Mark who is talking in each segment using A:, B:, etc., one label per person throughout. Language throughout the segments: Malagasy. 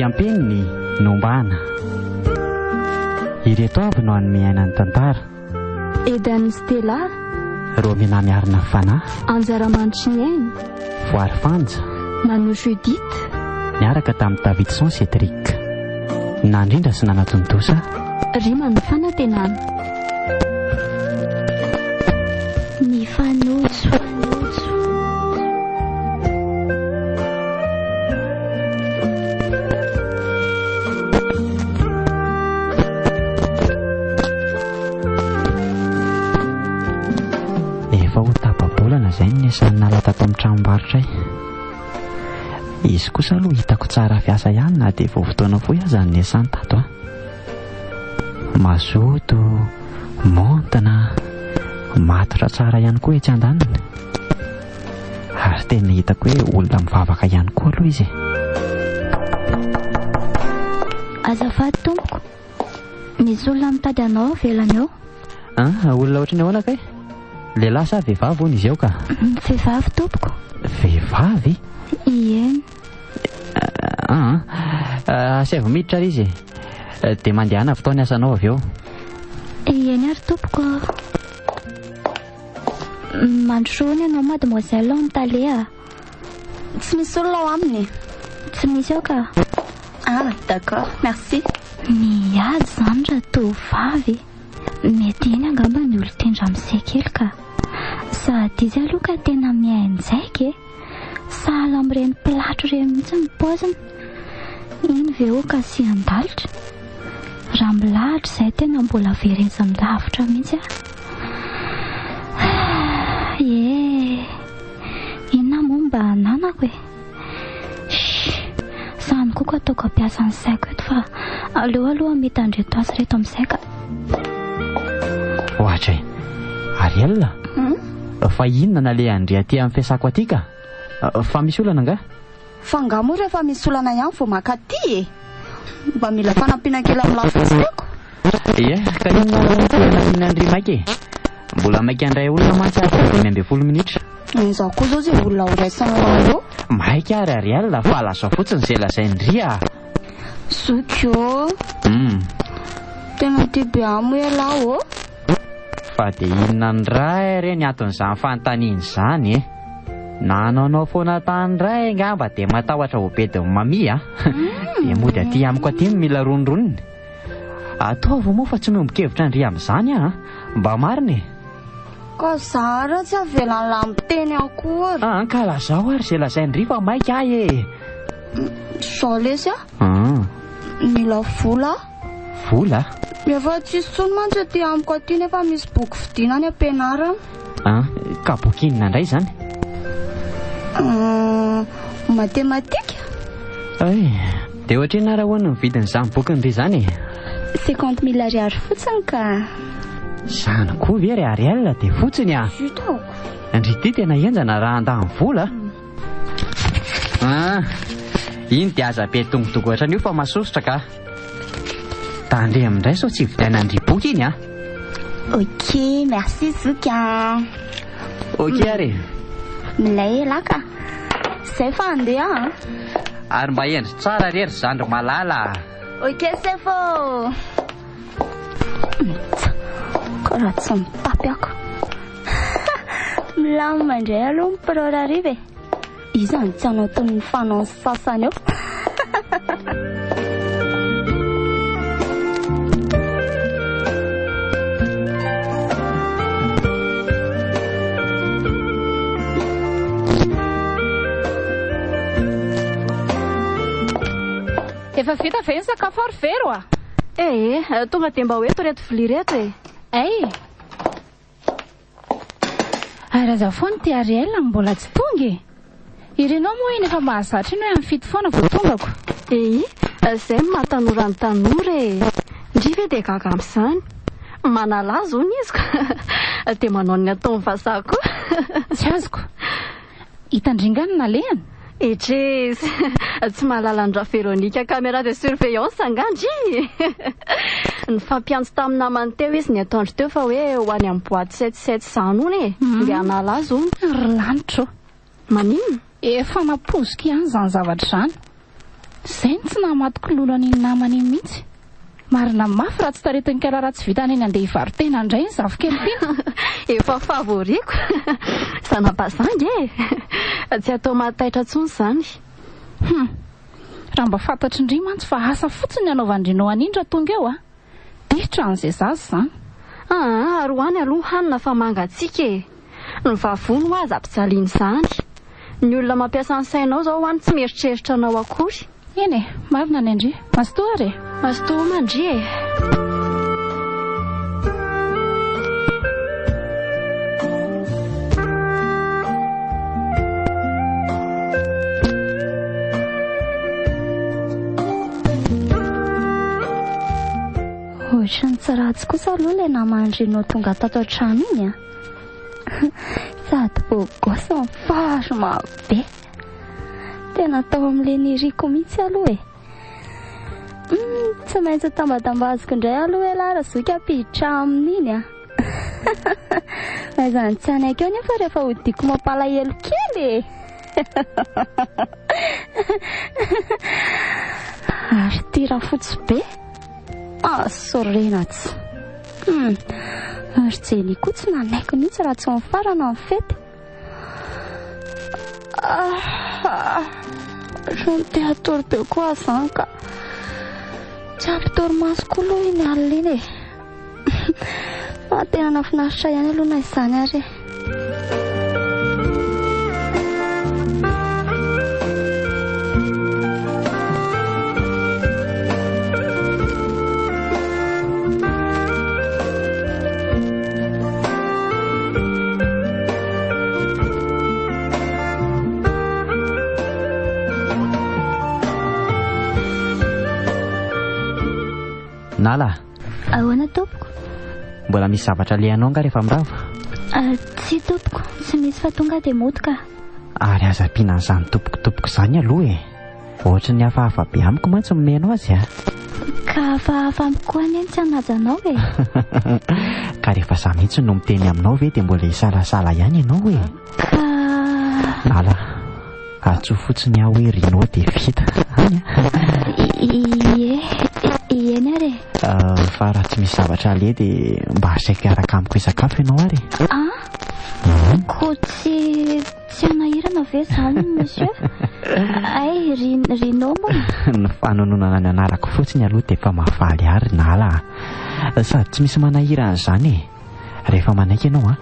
A: ampeniny nombana. Ireto avy no any miainan'ny tantara.
B: Edan'ny Stella,
A: Romina miarina fanahy,
B: Anjaramanitry ny ainy,
A: Voary Fanja,
B: Nano Judith,
A: niaraka tamin'ny Davidson Cedric. Nandrindra sy nanatontosa
B: Rima ny fanantenana. NIFANOJO.
A: Efa ho tapa-bolana izay ny nesan'ny nala tato amin'ny tranombarotra. Izy kosa aloha hitako tsara fiasa ihany na dia vao fotoana fohy aza ny nesany tato. Mazoto, montina, matotra tsara ihany koa etsy andaniny. Ary tena hitako hoe olona mivavaka ihany koa aloha izy.
B: Azafady tompoko, misy olona mitady anao avelany ao.
A: Olona ohatrany ahoana kay? Lehilahy sa vehivavy hono izy eo ka?
B: Vehivavy tompoko.
A: Vehivavy?
B: Ien.
A: Sèvy miditra ary izy. Dia mandehana fotoana asanao avy eo.
B: Ien ary tompoko. Mandrosoany ianao mademoiselle ao mitalea.
C: Tsy misy olona ao aminy.
B: Tsy misy eo ka.
C: D'accord, merci.
B: Miady zany raha tovavy. Mety eny angamba ny olon-tendra misekely ka. Sady izy aloha ka tena mihainjaika e. Sahala amin'ireny pilatro ireny mihitsy ny paoziny. Iny ve ho kasi andalitra. Raha milahatra izay tena mbola verezany lavitra mihitsy inona moa mba ananako e. Sany koa ataoko ampiasa ny saiko eto fa aleo aloha mety andreto azy reto amin'ny saika.
A: Ohatra Ariel, fa inona na le andrea aty amin'ny fiasako aty ka? Fa misy olana nga?
C: Fa nga moa rehefa misy olana ihany vao maka aty e. Mba mila fanampiana kely amin'ny lafitsiko.
A: Ka inona fanampiana Andry maiky e? Mbola maiky andray olona mantsaka 20 minitra.
C: Izaho koa zao izay olona ho raisana alo.
A: Maika ary Ariel, fa laso fotsiny izay lazainy ry
C: Zokio. Tena tia be amo elahy o.
A: Fa dia inona ny ray ireny aton'izany fanontaniana izany e. Nanaonao foana tany ray angamba dia matahotra ho be dia mami dia mody aty amiko aty mila ronroniny. Ataovy moa fa tsy nombon-kevitra Andry amin'izany mba marina e.
C: Ka zara tsy avelany lamiteny akory.
A: Ka lazao ary izay lazaindry fa maika e.
C: Sao lesy mila vola.
A: Vola?
C: Efa tsisy tsony mantsy aty amiko aty nefa misy boky vidinany ampianarana.
A: Ka boky inona indray izany?
C: Matematika.
A: Dia ohatriny raha hoana ny vidin'izany bokin'ry izany e?
C: 50,000 ariary fotsiny ka.
A: Izany koa ve ry Ariel dia fotsiny
C: Zutaoko.
A: Andry ty tena enjana raha andany vola. Iny dia aza be tongodoko ohatran'io fa masosotra ka. Tandre amindray sao tsy vidiana Andry boky iny
C: Ok, merci Zuka.
A: Ok ary.
C: Milay elaka. Zay fa andeha
A: Ary mba endry tsara rery zandro malala.
C: Ok, c'est faux. Karaha tsy mipapy ako. Milamina indray aloha mipirora ariva e. Izany tsy anao tamin'ny fanao sasany eo.
D: Efa vita ve ny sakafo arifero
B: tonga dia mba hoeto reto vilia reto e.
D: Raha foana ty Ariel mbola tsy tonga e. Irenao moa iny efa mahazatra iny hoe amin'ny fito foana vao tongako.
B: Izay mahatanora ny tanora e. Ndry ve dia gaga amin'izany. Manalaza hono izy ka. Dia manao ny ataon'ny vazaha koa.
D: Tsy azoko. Hitandringana na lehana.
B: Etres, tsy mahalala ny Veronika caméra de surveillance angandry. Ny fampiantso tamin'ny namany teo izy ny ataondro teo fa hoe ho any amin'ny boîte 77 izany hono e. Dia analaza hono.
D: Ry lanitra.
B: Maninona?
D: Efa napozika ihany izany zavatra izany. Izay tsy namatoko lolo an'iny namany iny mihitsy. Marina mafy raha tsy taretiny kala raha tsy vitany eny andeha hivarotena indray ny zafikely tiana.
E: Efa favoriko. Zanabazangy tsy atao mahataitra intsony izany.
D: Raha mba fantatry indray mantsy fa asa fotsiny anaovandrinao an'indra tonga eo ditra an'izay zazy izany.
E: Aroany aloha hanina fa mangatsiaka ny vavony ho azy ampijaliana izany. Ny olona mampiasa ny sainao izao hoany tsy mieritreritra anao akory.
D: Eny marina ny Andry. Mazotoa ary.
E: Mazotoa mandry
B: Ohatry ny tsy ratsy kosa aloha ilay namandrinao tonga tato an-trano iny sady bogosy mifaroma be. Tena tao amin'ilay niriko mihitsy aloha tsy maintsy tambadambaziko indray aloha lara zoka apiditra amin'iny izany tsy anaiky eo nefa rehefa hodiko mampalahelo kely ary tira fotsy be sorenatsy ary jeny koa tsy nanaiko mihitsy raha tsy mifarana ny fety. Rony te hatory be koa izany ka tsy ampitory maso koa aloha iny alina iny fa tena nafinaritra ihany aloha na izany ary.
A: Nala.
B: Ahoana tompoko?
A: Mbola misy zavatra lehanao nga rehefa mirava?
B: Tsy tompoko, tsy misy fa tonga dia motoka.
A: Ary aza ampiana an'izany tompoko izany aloha ohatry ny hafahafa be amiko mantsy mimenao azy
B: Ka hafahafa amiko koa anie tsy hanajanao
A: Ka rehefa za mihitsy no miteny aminao ve dia mbola hisalasala ihany ianao Nala, atsoa fotsiny aho hoe rinao dia vita
B: Eny ary
A: fa raha tsy misy zavatra le dia mba asaika araka amiko isakafo ianao ary.
B: Ko tsy anahirana ve izany monsieur? Ay rinao moa.
A: Ny fanononana ny anarako fotsiny aloha dia efa mahavaly ary Nala. Sady tsy misy manahirana izany rehefa manaiky ianao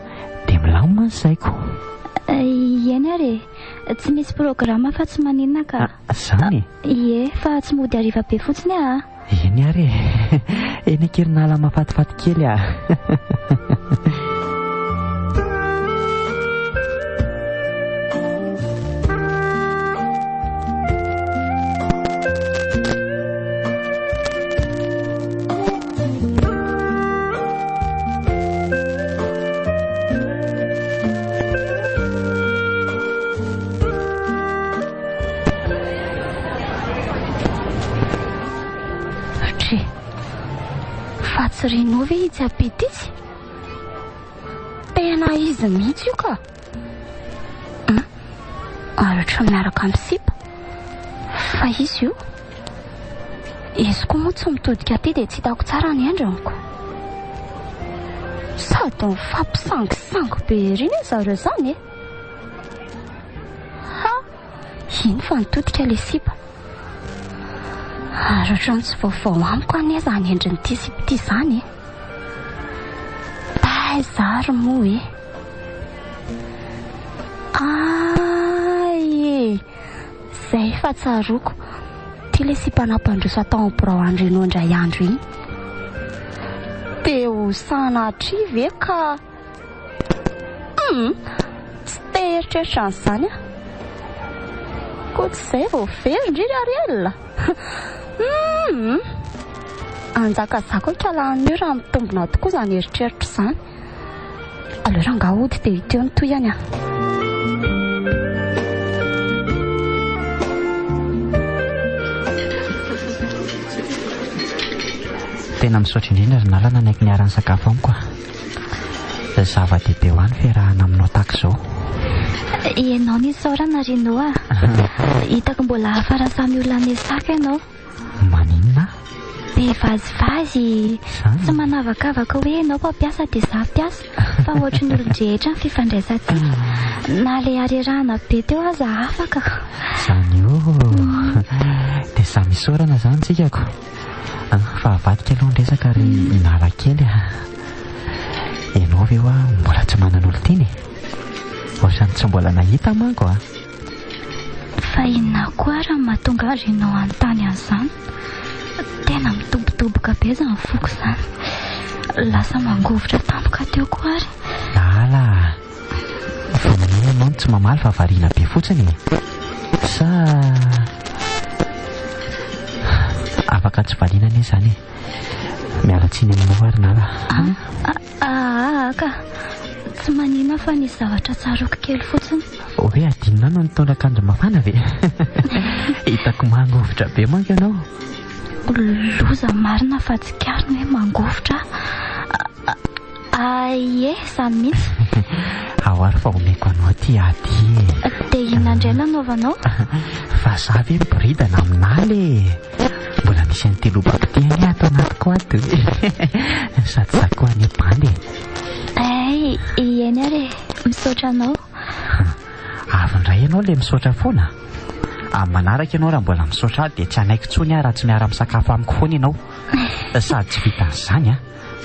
A: dia milamina ny saiko.
B: Eny ary tsy misy programa fa tsy maninona ka.
A: Izany
B: fa tsy mody hariva be fotsiny
A: Eny ary eny akery Nala mahafatifaty kely
B: Fa tsy rinao ve izy apity izy? Tena izy mihitsy io ka. Ary ohatry miaraka amin'ny sipa. Fa izy io izy koa moa tsy mitodika aty dia tsy hitako tsara ny endriniko. Sady mifampisangisangy be riny zareo izany iny fa nitodika ilay sipa. Ary ohatran'ny tsy vaovao amiko anie izany endrin'ity sipa izany taizary moa izay fa tsaroako tia ilay sipa nampandroso tao birao andrenao indray andro iny dia hosanatry ve ka tsy te eritreritra an'izany koa tsy izay vao very indrindra ariela anjakazako ankalan'io raha mitombina tokoa izany eritreritra izany. Aleo raha nga hody dia hita eo ny toyany
A: Tena misaotra indrindra ry Nala nanaiky niara-ny sakafo amiko zava-dehibe ho any fiarahana aminao tahaka izao.
B: Ianao nisaorana Rino hitako mbola afara samy olona nesaka ianao.
A: Maninona?
B: Be vazivazy tsy manavakavaka hoe ianao mpampiasa dia za mpiasa fa ohatran'ny olon-drehetra ny fifandraisantsika. Na le arerahana be teo aza afaka.
A: Zany dia samy misaorana zany tsikako. Fa avadika aloha ny resaka ry inala kely. Ianao ve hoa mbola tsy manana olo tiny? Ohatrany tsy mbola nahita manko a.
B: Fa inona koa raha mahatonga Rino anontany an'izany? Tena mitobotoboka be zany foko zany. Lasa mangovitra tampoka teo koa ary.
A: Ala, vonona ianao tsy mamaly fa variana be fotsiny. Sa afaka tsy valiana anie zany. Miala tsiny aminao ary nala.
B: Ka tsy manina fa nisy zavatra tsaroko kely fotsiny.
A: Hoe adinona no nitondra akanjo mafana ve? Hitako mangovitra be manko ianao.
B: Loza marina fa tsy kariny hoe mangovitra. Ie, zany mihitsy.
A: Ao ary fa omeko anao ty ady.
B: Dia inona indray nanaovanao?
A: Fa za ve miboridana aminaly. Mbola misy an'ity lobako ty any ato anatiko ato. Sady za koa any bandy.
B: Ieny ary misaotra anao.
A: Avy indray ianao le misaotra foana. Amin'ny manaraka ianao raha mbola misaotra dia tsy anaiko intsony raha tsy miara-misakafo amiko foana ianao. Sady tsy vitan'izany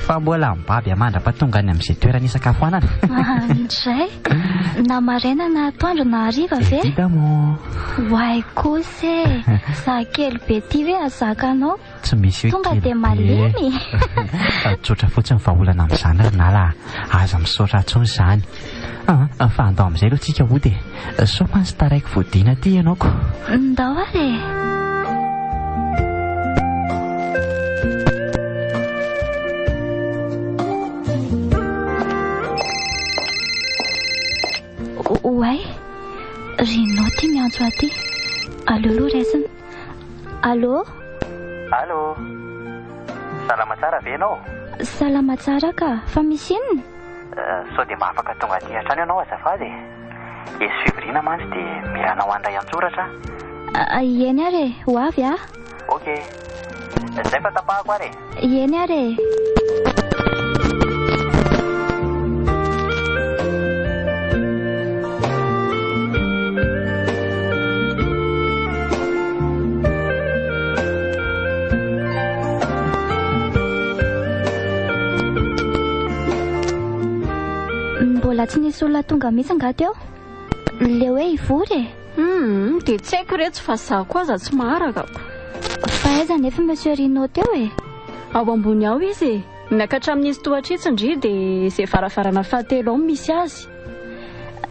A: fa mbola mibaby amandrapatonga any amin'izay toerana isakafoanana.
B: Indray na maraina na atoandro na hariva ve?
A: Dida mo.
B: Hoay kosa za kely be ty ve azakanao?
A: Tsy misy hoe
B: tonga dia malemy.
A: Tsotra fotsiny fa olana amin'izany ary nala aza misaotra intsony izany. Fa andao amin'izay aloha tsika hody. Sao fa ny sy taraiko voadina ty ianaoko.
B: Ndao ary. Oay, Rino ty miantso aty. Allo raisina. Allo?
A: Allo. Salama tsara ve ianao?
B: Salama tsara ka, fa misy inona?
A: Sao dia mba afaka tonga aty an-trano ianao azafady. Esy fivirina mantsy dia mila anao andray an-tsoratra.
B: Ieny ary, ho avy a?
A: Okey. Izay fa tapahako ary.
B: Ieny ary. Mbola tsy nisy olona tonga mihitsy nga teo? Le hoe ivory
E: dia tsy haiko reto fa za koa aza tsy maharakako.
B: Fa aiza nefa monsieur Rino teo
E: ao ambony ao izy miakatra amin'izy tohatra itsy indri dia izay varavarana fahatelo ao misy azy.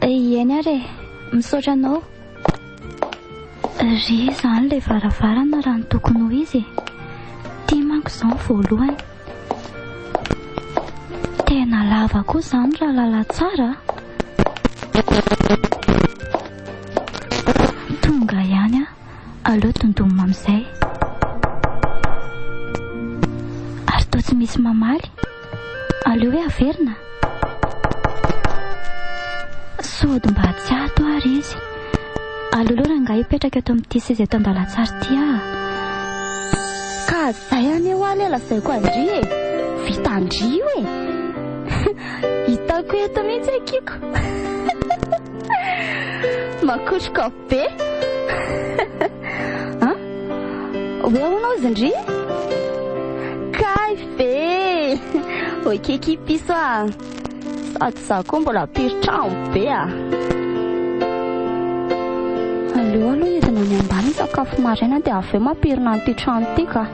B: Ieny ary misaotra anao. Ry zany le varavarana raha ny tokony ho izy. Tia manko izao voalohany. Tena lava koa izany raha lala tsara. Tonga ihany aleo tondoma amin'izay. Ary toa tsy misy mamaly. Aleo hoe averina. Sody mba tsy ato ary izy. Aleo raha nga hipetraka eto amin'ity seza eto an-dalantsary ty
C: Ka zay any ho alela zay koa andry vita andry io hitako eto mihitsy akiko. Makotroka be. Hoe ahoana izy ndry? Kay be. Oi kekipiso sady za koa mbola piritrano be Aleo aloha izy nany ambany sakafo maraina dia avy eo mampirina an'ity trano ity ka.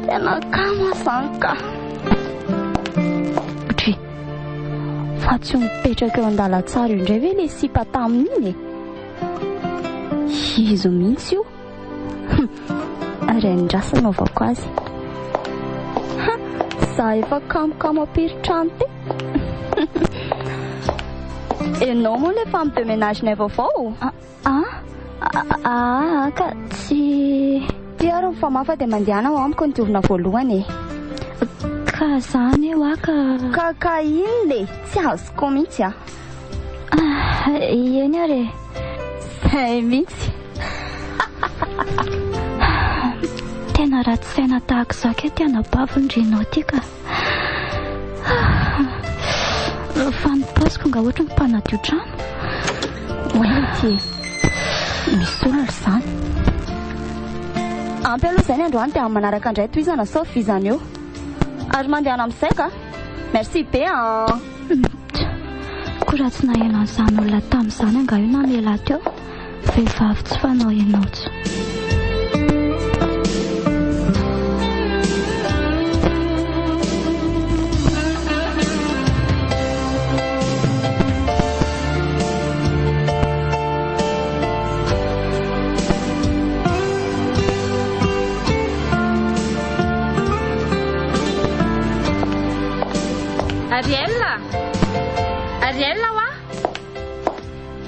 C: Tena kama zany ka. Fa tsy mipetraka eo an-dalantsara indray ve le sipa tamin'iny izo mihitsy io. Ary andrasa naovako azy. Za efa kamokamo apiritrano ty. Enao moa le femme de ménage nay vaovao?
B: Ka tsy
C: ty ary mifamafa dia mandehanao amiko ny diovina voalohany
B: zany eo
C: ka iny le tsy azoko mihitsy
B: eny are
C: zay mihitsy
B: tena ratsy saina tahaka izao ke tiana bavondrinao ty ka fa ny paosiko nga ohatra ny mpanadio trano
C: oety
B: misy olona izany
C: ampy aloha izay ny androany dia manaraka indray toizana Sofy izany eo ary mandehana amin'izay ka merci be
B: koa raha tsy naheno an'izany olona tamin'izany anga io namela teo vehivavy tsy fanao ianaotso
D: Ariella wa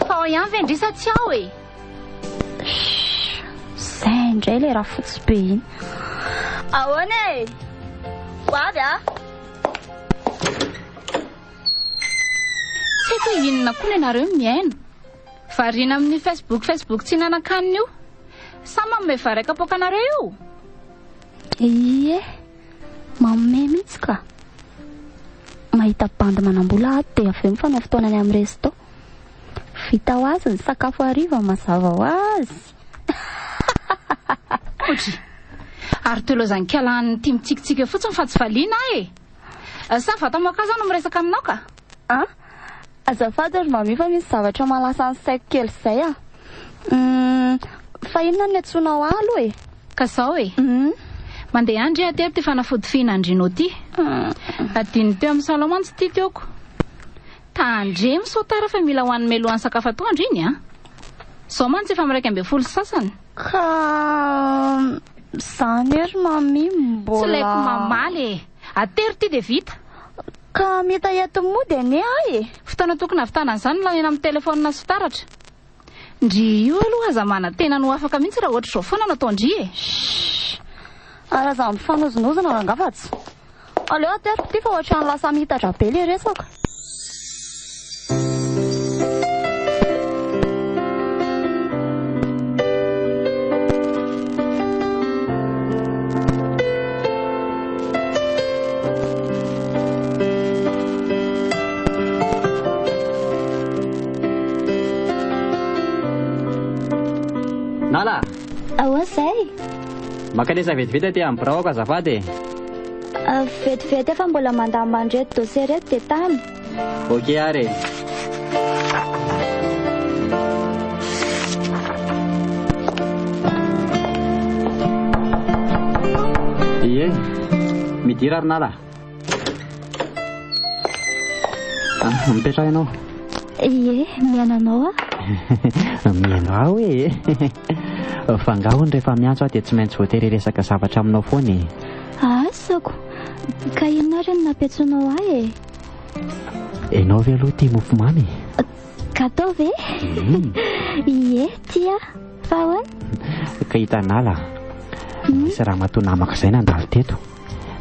D: fa ao ihany vendrisa tsy ao e
B: izay indray le raha fotsy be iny
C: ahoana e hoavy
D: tsy haiko hoe inona koa ianareo miaina variana amin'ny facebook tsy nanan-kanina io sa manome varaka apokanareo io
B: ie manome mihitsy ka mahita bandy manambola ato dia avy eo mifanao fotoanany amin'ny resto vita ho azy ny sakafo hariva mazava ho azy
D: otry ary tolozany kialany tia mitsikitsika fotsiny fa tsy valiana e sa vatamoaka aza no miresaka aminao ka
C: azafady ary mamifa misy zavatra malasa ny saiko kely izay fa inona ny atsoinao alo e
D: ka zao e mandeha andry atety ty fanafody fihinandrinao ty adiny teo amin'ny salamantsy ty teoko tandre misotara fa mila hoan'ny melohan'ny sakafo atoandro iny zao mantsy efa miraiky ambe folo sasany
C: ka zany ery mami mbola
D: tsy laiko mamaly e atery ty de vita
C: ka mita eto mody ane e
D: fotoana tokony avitana an'izany lanena amin'ny telefonina sy fitaratra ndry io aloha aza mana tena no afaka mihitsy raha ohatra zao foana no atao ndry e
C: araha za mifanozonozona rangafatsy aleo ateriko ty fa ohatrany lasa mihitatra be le resaka
A: Nala
B: zay
A: makanesa vetivety ty amin'ny biraoko azafady
B: vetivety efa mbola mandambany reto dossier reto dia tany
A: ok ary ie midira ary Nala mipetra ianao
B: ie miananao
A: mianao e fangahony rehefa miantso aho dia tsy maintsy voatery resaka zavatra aminao foana e
B: asako ka inona reny nampiatsonao ahy
A: ianao ve aloha tia mofomamy
B: ka atao ve ie tia fa hoany
A: ka hitanala misy raha matonamako izay nandalo teto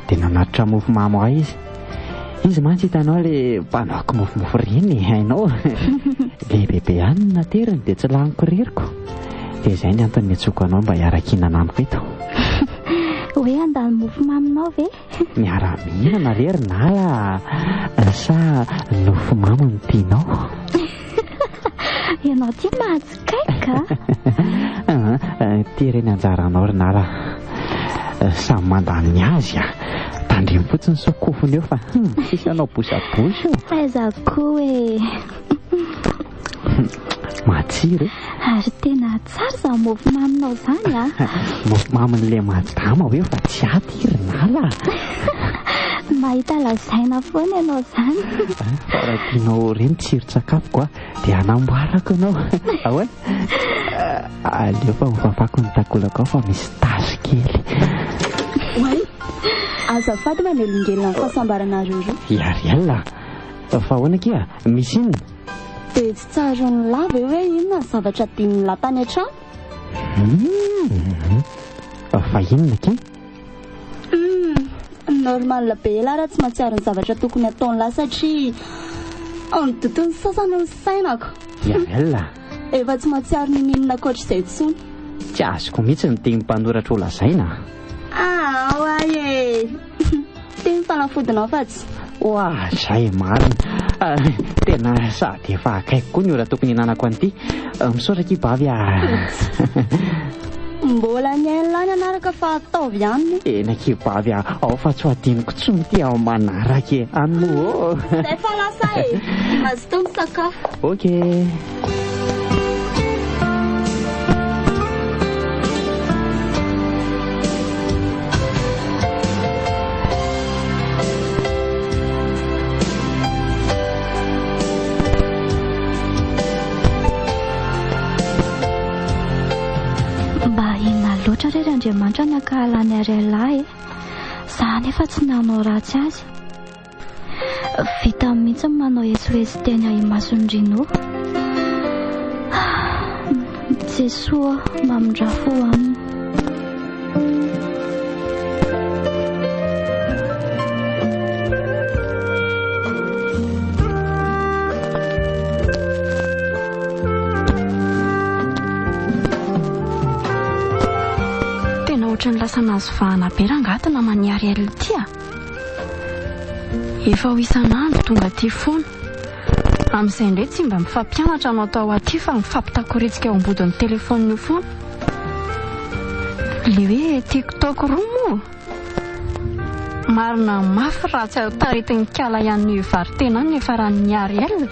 A: dia nanatitra mofomamy ho ahy izy mantsy hitanao le mpanaoko mofomofo reny hainao le bebe ihany nateriny dia tsy laniko reriko dia izay ny antony miatsoko anao mba hiara-kinana amiko eto
B: hoe andany mofomaminao ve
A: miara-mihinana rery Nala sa nofomamy no tianao
B: ianao ty mahatsikaiky
A: ty reny anjaranao ry Nala samy mandany azy tandrimy fotsiny sokofony eo fa sisy anao bosabosy io
B: aizako e
A: matsiro
B: ary tena tsara za mofomaminao zany
A: mofomamin'le madama hoe fa tsy aty ry Nala
B: mahita lazaina foana ianao zany
A: fa raha tianao reny tsiro-tsakafoko dia anamboarako ianao ahoe aleo fa mivavako ny takolako ao fa misy tasy kely
C: oay azafady manelongelona ny fahasambaranareo ro
A: iariella fa ahoana kia misy inona
C: dia tsy tsaro ny lava hoe inona ny zavatra dininy latany an-trano
A: fa inona ki
C: normal be lara tsy mahatsiaro ny zavatra tokony ataon'la satria amin'ny tontolo sasany ny sainako
A: Iavela
C: efa tsy mahatsiaro ny ninona koatr'izay tsony
A: tsy azoko mihitsy ny teny mpanoratra ho lazaina
C: oaye teny fanafodinao fa tsy
A: oa zay marina tena sady efa akaiko koa ny ora tokony hinanako an'ity misaotra kibavy
C: mbola miainlany anaraka fa ataovy aminy
A: ena kibavy ao fa tsy hoadiniko tsony ty ao manaraka ano
C: zay fa lasa azo tao ny sakafo
A: okay.
B: Loatra rery Andriamanitra ny akahalany arialahy za nefa tsy nanao ratsy azy vita mihitsy manao esoesy teny imasondrino Jesoa mamindrafo aminy ohatrany lasa nazo vahana be rangatana maniary alitya efa ho isan'andro tonga ty foana amin'izay indray tsy mba mifampianatra no atao aty fa mifampitakoritsiky ao ambodin'ny telefoniny foana le hoe tiktok roa moa marina mafy raha tsy taritiny kala ihany varitena any efa raha niary ela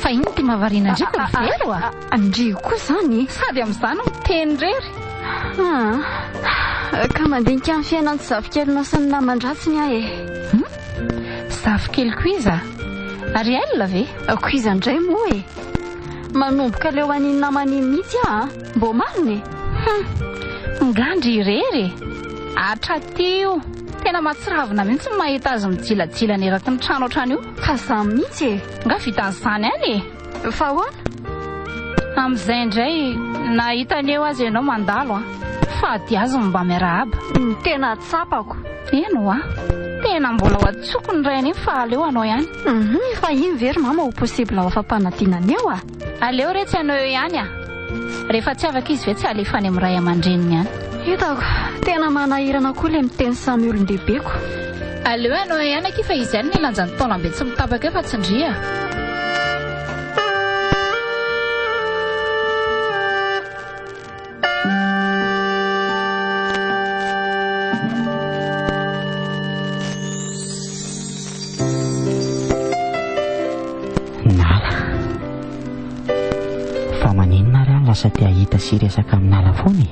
D: fa iny ty mahavariana ndrika vero
B: andrio koa zany
D: sady amin'izany miteny rery
B: ka mandinika amin'ny fiainan'ny zafikely sy ny namandratsiny ahy
D: zafikely koiza ary ela ve
B: koiza indray moa manomboka leo aninona maniny mihitsy mbo mariny
D: ngandry irery atratio tena matsiravina mihitsy mahita azy mijilajila ny eraky ny trano otrany io
B: ka za mihitsy
D: nga vitan'izany any
B: fa hoana
D: amin'izay indray nahitany eo azy ianao mandalo fa ady azy mba miarahaba
B: tena tsapako
D: eno tena mbola ho atsoko ny rainy fa aleo anao ihany
B: fa iny very mama ho possible ao afampanadinany eo
D: aleo retsy anao eo ihany rehefa tsy afaka izy ve tsy alefany amin'ny ray aman-dreniny ihany
B: hitako tena manahirana koa le miteny samy olon-dehibeko
D: aleo anao ihany aky fa izy ihany nilanjany taona mbe tsy mitapaka efa tsindria
A: lasa ty ahita sy resaka aminala foana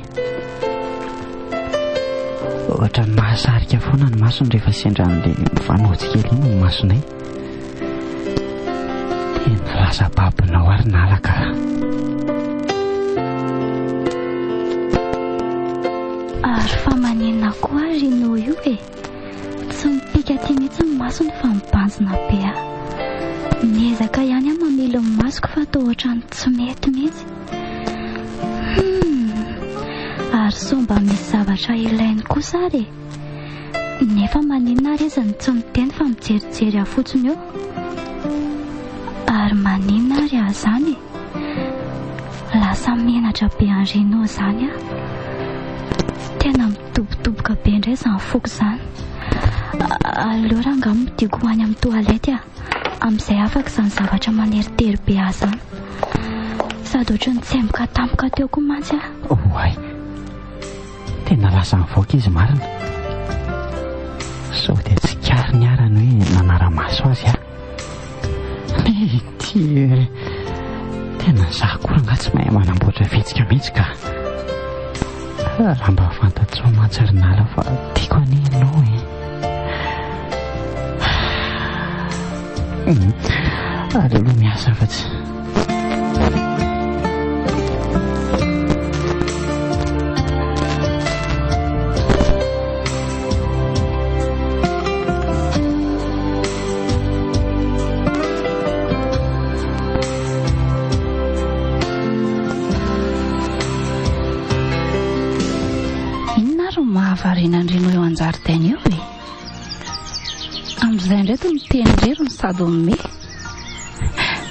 A: ohatra ny mahasarika foana ny masony rehefa sendran'le mifanotsy kely iny ny masonay tena lasa babinao ary nalaka
B: ary fa maninona koa ary no io tsy mipika ty mihitsy ny masony fa mibanjina be miezaka ihany mamilo ny masoko fa atao ohatrany tsy mety mihitsy ary somba misy zavatra ilainy kosa ary nefa maninona ary izy ny tsy miteny fa mijerijery afotsiny eo ary maninona ary zany lasa menatra be andreno zany tena mitobotoboka be indray zany foko zany aleo raha nga midiko hoany amin'ny toalety amin'izay afaka izany zavatra maneritery be zany sady ohatrany tsemboka tampoka teo koa mantsy
A: oay tena lasa mivoaka izy marina sao dia tsy kary ny arany hoe nanara-maso azy ty tena zaho koa nga tsy mahay manamboatra vetsika mihitsy ka raha mba fantatsoa mantsarynala fa tiako anenao alelo miasa fa tsy
D: variana andrino eo anjaridaina eo izay indray ny tenyrerony sady ome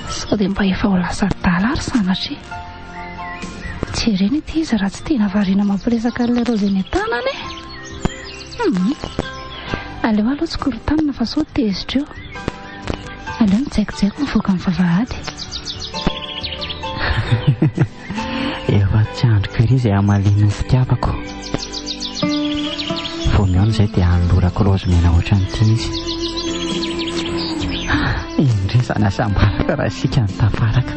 D: sao dia mba efa ho lasa dala ary sanatria tsy ireny ity izy raha tsy tena variana mampiresaka an'ilay rozy ny tanany aleo aloha tsy korotanina fa sao tezitra eo aleo mijaikojaiko mivoaka amin'ny vavahady
A: efa tsy androko iry izay amalin'ny fitiavako vomiona izay dia anolorako rozy mena ohatran'ity izy indray zany asambaraka raha sika ny tafaraka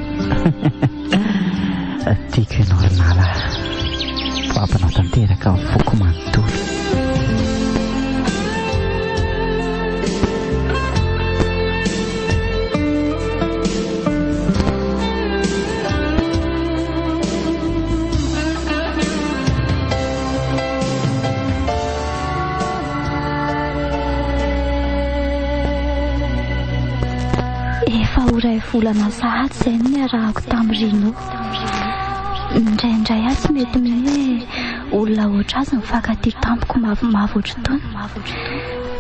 A: tiako ianao rinala papinao tanteraka ny foko manontolo
B: Iray volana sahady izay no niarahako tamin'irino indraindray aho tsy mety mihitsy hoe olona oatra azy mifankatia tampoko mavomavo ohatr'itony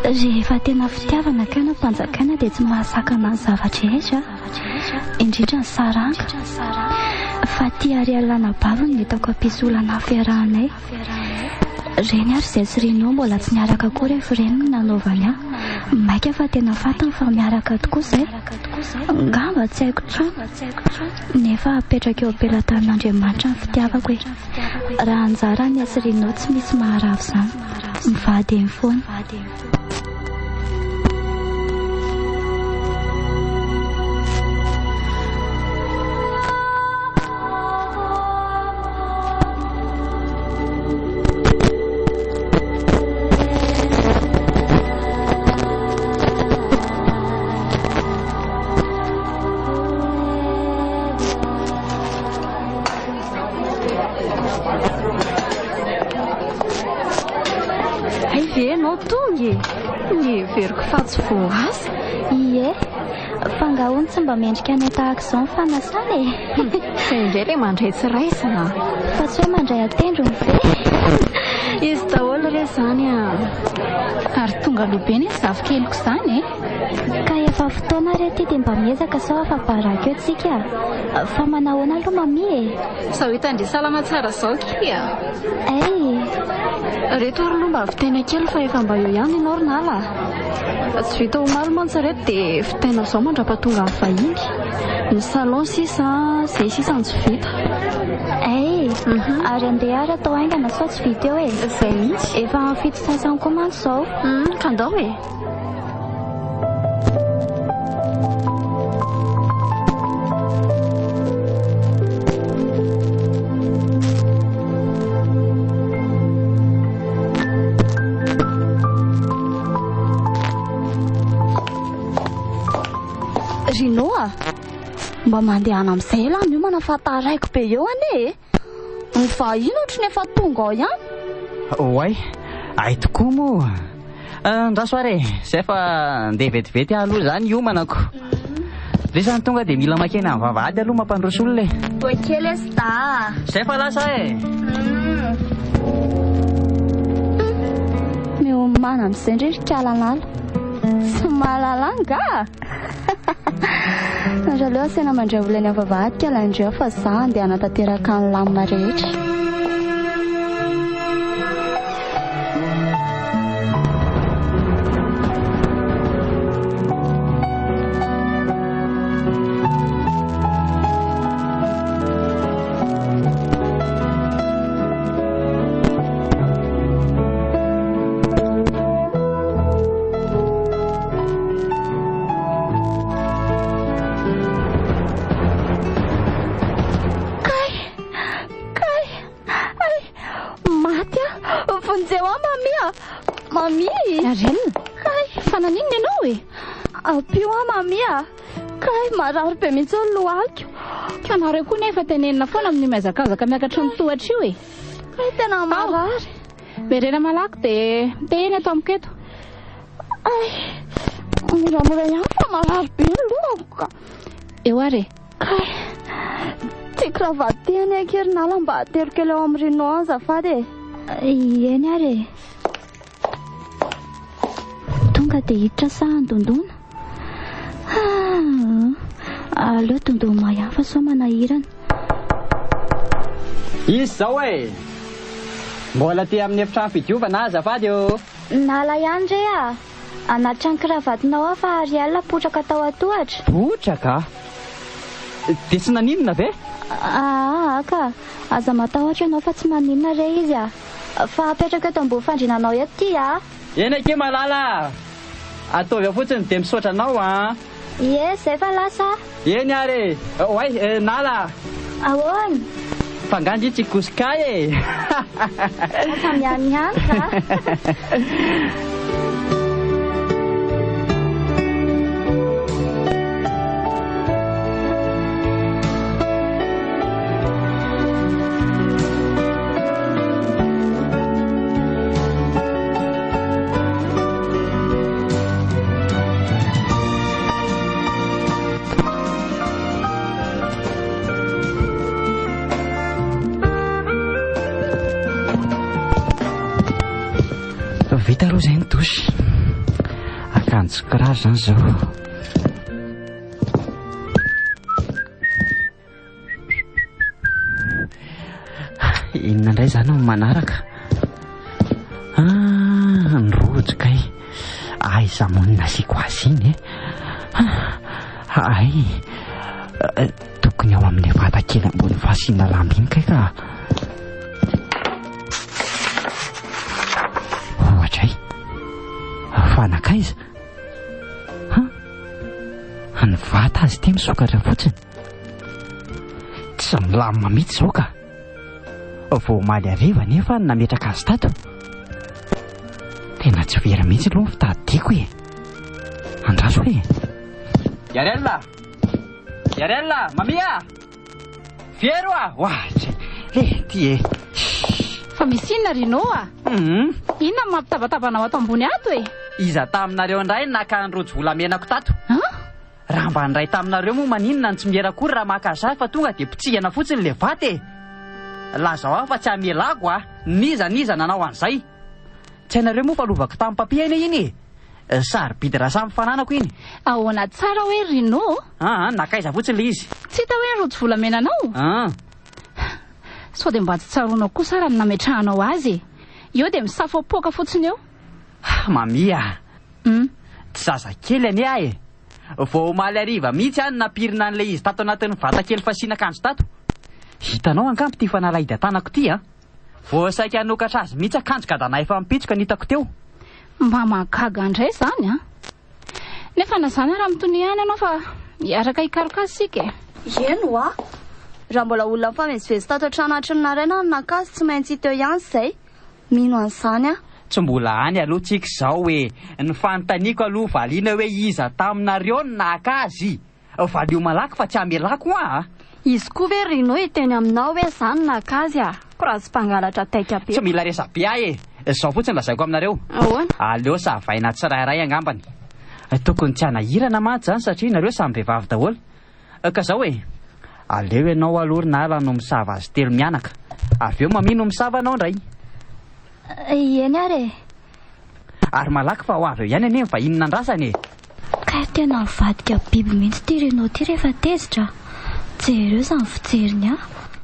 B: rehefa tena fitiavana ka na mpanjakaina dia tsy mahasakana ny zavatra etra indrindra ny saranga fa tia arialana baviny ny hitako ampisy olana fiarahanay reny ary izay sy rino mbola tsy niaraka koa rehefa reny no nanaovany aho maika fa tena fatany fa miaraka tokoa izay ngamba tsy haiko trano nefa apetraka eo ampelatan'Andriamanitra ny fitiavako hoe raha anjara ny asy rino tsy misy maharavo izany mivady eny foana
E: veriko fa tsy voaasa
B: ie fangahoany tsy mba mendrika any tahaka izao ny fanasana
E: izay indray ilay mandray tsy raisina
B: fa tsy hoe mandray atendro ny ve
E: izy daholo re izany
D: ary tonga lobe ny zavikeloko izany
B: ka efa fotoana rety dia mba miezaka sao afa baraka eo tsika fa manahoana aloha mami
D: sao hitandry salama tsara zao kia
E: reto ary aloha mba vitaina kely fa efa mba eo ihany ianao rinala tsy vita ho malo mantsy reto dia vitaina zao mandrapatonga amin'ny vahiny ny salon sisa izay sisa ny tsy vita
B: ary andeha ary atao haingana sao tsy vita eo
E: izay mihitsy
B: efa fito sasany koa mantsy izao
E: ka andao
C: Rinoa mba mandehana amin'izay ela io manafantaraiko be eo ane ny vahiny ohatry ny efa tonga ao ihany
A: oay ay tokoa moa ndrasoare izay fa ndeha vetivety aloha izany iomanako re zany tonga dia mila makena amin'ny vavahady aloha mampandroso olona
C: boakely esda
A: izay fa lasa
C: miomana amin'izay ndririkalanala tsy mahalalanga andraleo asena mandray volany avavahady kalandreo fa za andeha hanatanteraka ny lamina rehetra
D: fananiny ianao
C: apio mamia kay marary be mihitsy olo lohaliko
D: ka nareo koa nefa tenenina foana amin'ny miazakazaka miakatra ny tohatra io
C: kay tena marary
D: berena malaky dia miteheny ato amiko eto
C: moramora ihany fa marary be ny lohako ka
D: eo ary
C: kay ty kravaty any akerinala mba atelo kely eo amin'ny rino azafady
B: eny ary tonga dia hiditra sahan-dondona. Aleo dondono mahafa sao manahirana.
A: Izy zao e, mbola ty amin'ny efitrano fidiovana azafady eo.
B: Nala ihany re anaty trano kiravatinao aho fa ary alina potraka tao atohatra.
A: Potraka? Dia tsy naninona ve?
B: Ka aza matahotra ianao fa tsy maninona re izy fa apetraka eto ambony fandrinanao eto ty
A: Eny ake malala, ataovy ao fotsiny dia misaotra anao
B: Ie, zay fa lasa.
A: Eny ary, oay, nala.
B: Ahoana?
A: Fangandry tsy kosikay e.
B: Samy ihany ka.
A: Vita aloha izay ny dosy. Akanjo kiraro izany izao. Inona indray izany no manaraka? Ny rojoka e. Aiza monina asiako azy iny tokony ao amin'ny vata kely ambony fasiana lamba iny kay ka. Fanakaiza? Ny vata azy ty misokatra fotsiny. Tsy milamina mihitsy izao ka. Vao maly hariva nefa nametraka azy tato. Tena tsy vera mihitsy aloha ny fitadidiako e. Andraso hoe Yarella, mamia! Fiero Wahatra, ty
D: Fa misy inona rinao Inona mampitabatabana ato ambony ato e?
A: Iza taminareo indray naka ny rojo volamenako tato. Raha mba ndray taminareo moa maninona ny tsy mierakory raha makaza fa tonga dia pitsihana fotsiny le vata e. Lazao aho fa tsy hamelako niza nanao an'izay. Tsy hainareo moa fa lovako tamin'ny papier iny sarobidy raha samy fananako iny.
D: Ahoana tsara hoe rinao?
A: Nakaiza fotsiny le izy.
D: Tsy hita hoe rojo volamenanao? Sao dia mba tsy tsaroanao kosa raha nametrahanao azy. Eo dia misafopoaka fotsiny eo.
A: Mamia, tsy zazakely anie vao maly hariva mihitsy napirina an'le izy tato anatin'ny vata kely fasiana akanjo tato. Hitanao angampo ty fanalahidan-tanako ty vao saika hanokatra azy mihitsy akanjo gadana efa mipitsoka nitako teo.
D: Mba mahagaga indray zany nefa nazany raha mitony ihany ianao fa miaraka hikaroka sika.
C: Eno raha mbola olona mifamezivezy tato an-trano atrinarena nakazy tsy maintsy teo ihany izay. Mino an'izany
A: Tsy mbola any aloha tsika izao hoe ny fanontaniako aloha valiana hoe iza taminareo ny nakazy. Valio malaky fa tsy hamelako
E: Izy koa ve rinao iteny aminao hoe zany nakazy ko raha tsy mpangalatra taika be.
A: Tsy mila resabe zao fotsiny lazaiko aminareo. Aleo savaina tsirairay angambany. Tokony tsy hanahirana mantsy zany satria nareo samy vehivavy daholo. Ka zao aleo ianao aloha nala no misava azy telo mianaka. Avy eo mamino misava anao indray.
B: Eny ary
A: Ary malaky fa ho avy eo ihany anie fa inona andrasany
B: Ka tena mivadika biby mihitsy ty renao ty rehefa tezitra. Jereo izany fijeriny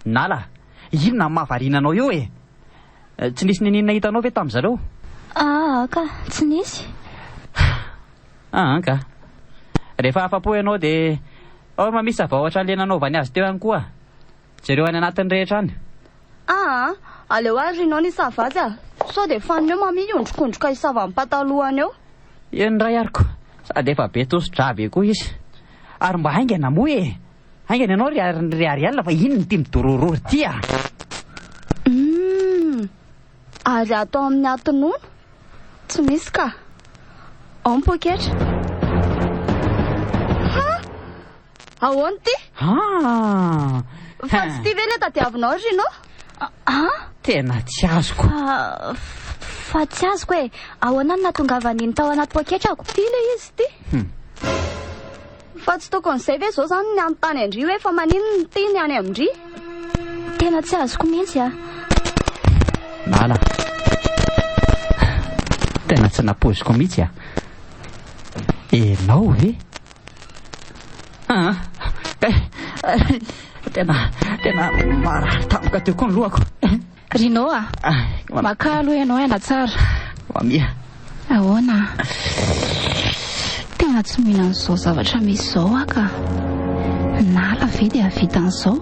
A: Nala, inona mahavariana anao eo Tsy nisy ninina hitanao ve tamin'zareo?
B: Ka tsy nisy.
A: Ka rehefa afapo ianao dia mamisy avahoatra lenanaovany azy teo ihany koa. Jereo any anatin'ny rehetra any.
C: Aleo azy rinao ny savazy sao dia fanoneo mamihondrokondroka isava amin'ny patalohany eo.
A: Eny ray ariko sady efa be tosi-drave koa izy. Ary mba haingana moa haingana ianao ry arialina fa iny ty midororory ty
C: Ary atao amin'ny atonono tsy misy ka ao poketra. Ahoana ty? Fa tsy ty ve le tadiavinao rinao?
A: Tena tsy azoko.
B: Fa tsy azoko ahoana no nahatongavan'iny tao anaty poketrako?
C: Ty le izy ty. Fa tsy tokony izay ve zao zany ny anontany andry hoe fa maninona ny ty ny any amindry?
B: Tena tsy azoko mihitsy
A: Nala, tena tsy napoziko mihitsy Enao ve? Tena marary tampoka teo koa ny lohako.
D: Rinao maka aloha ianao aina tsara.
A: Mia.
D: Ahoana? Tena tsy mihina an'izao zavatra misy izao ka. Nala ve dia vita an'izao?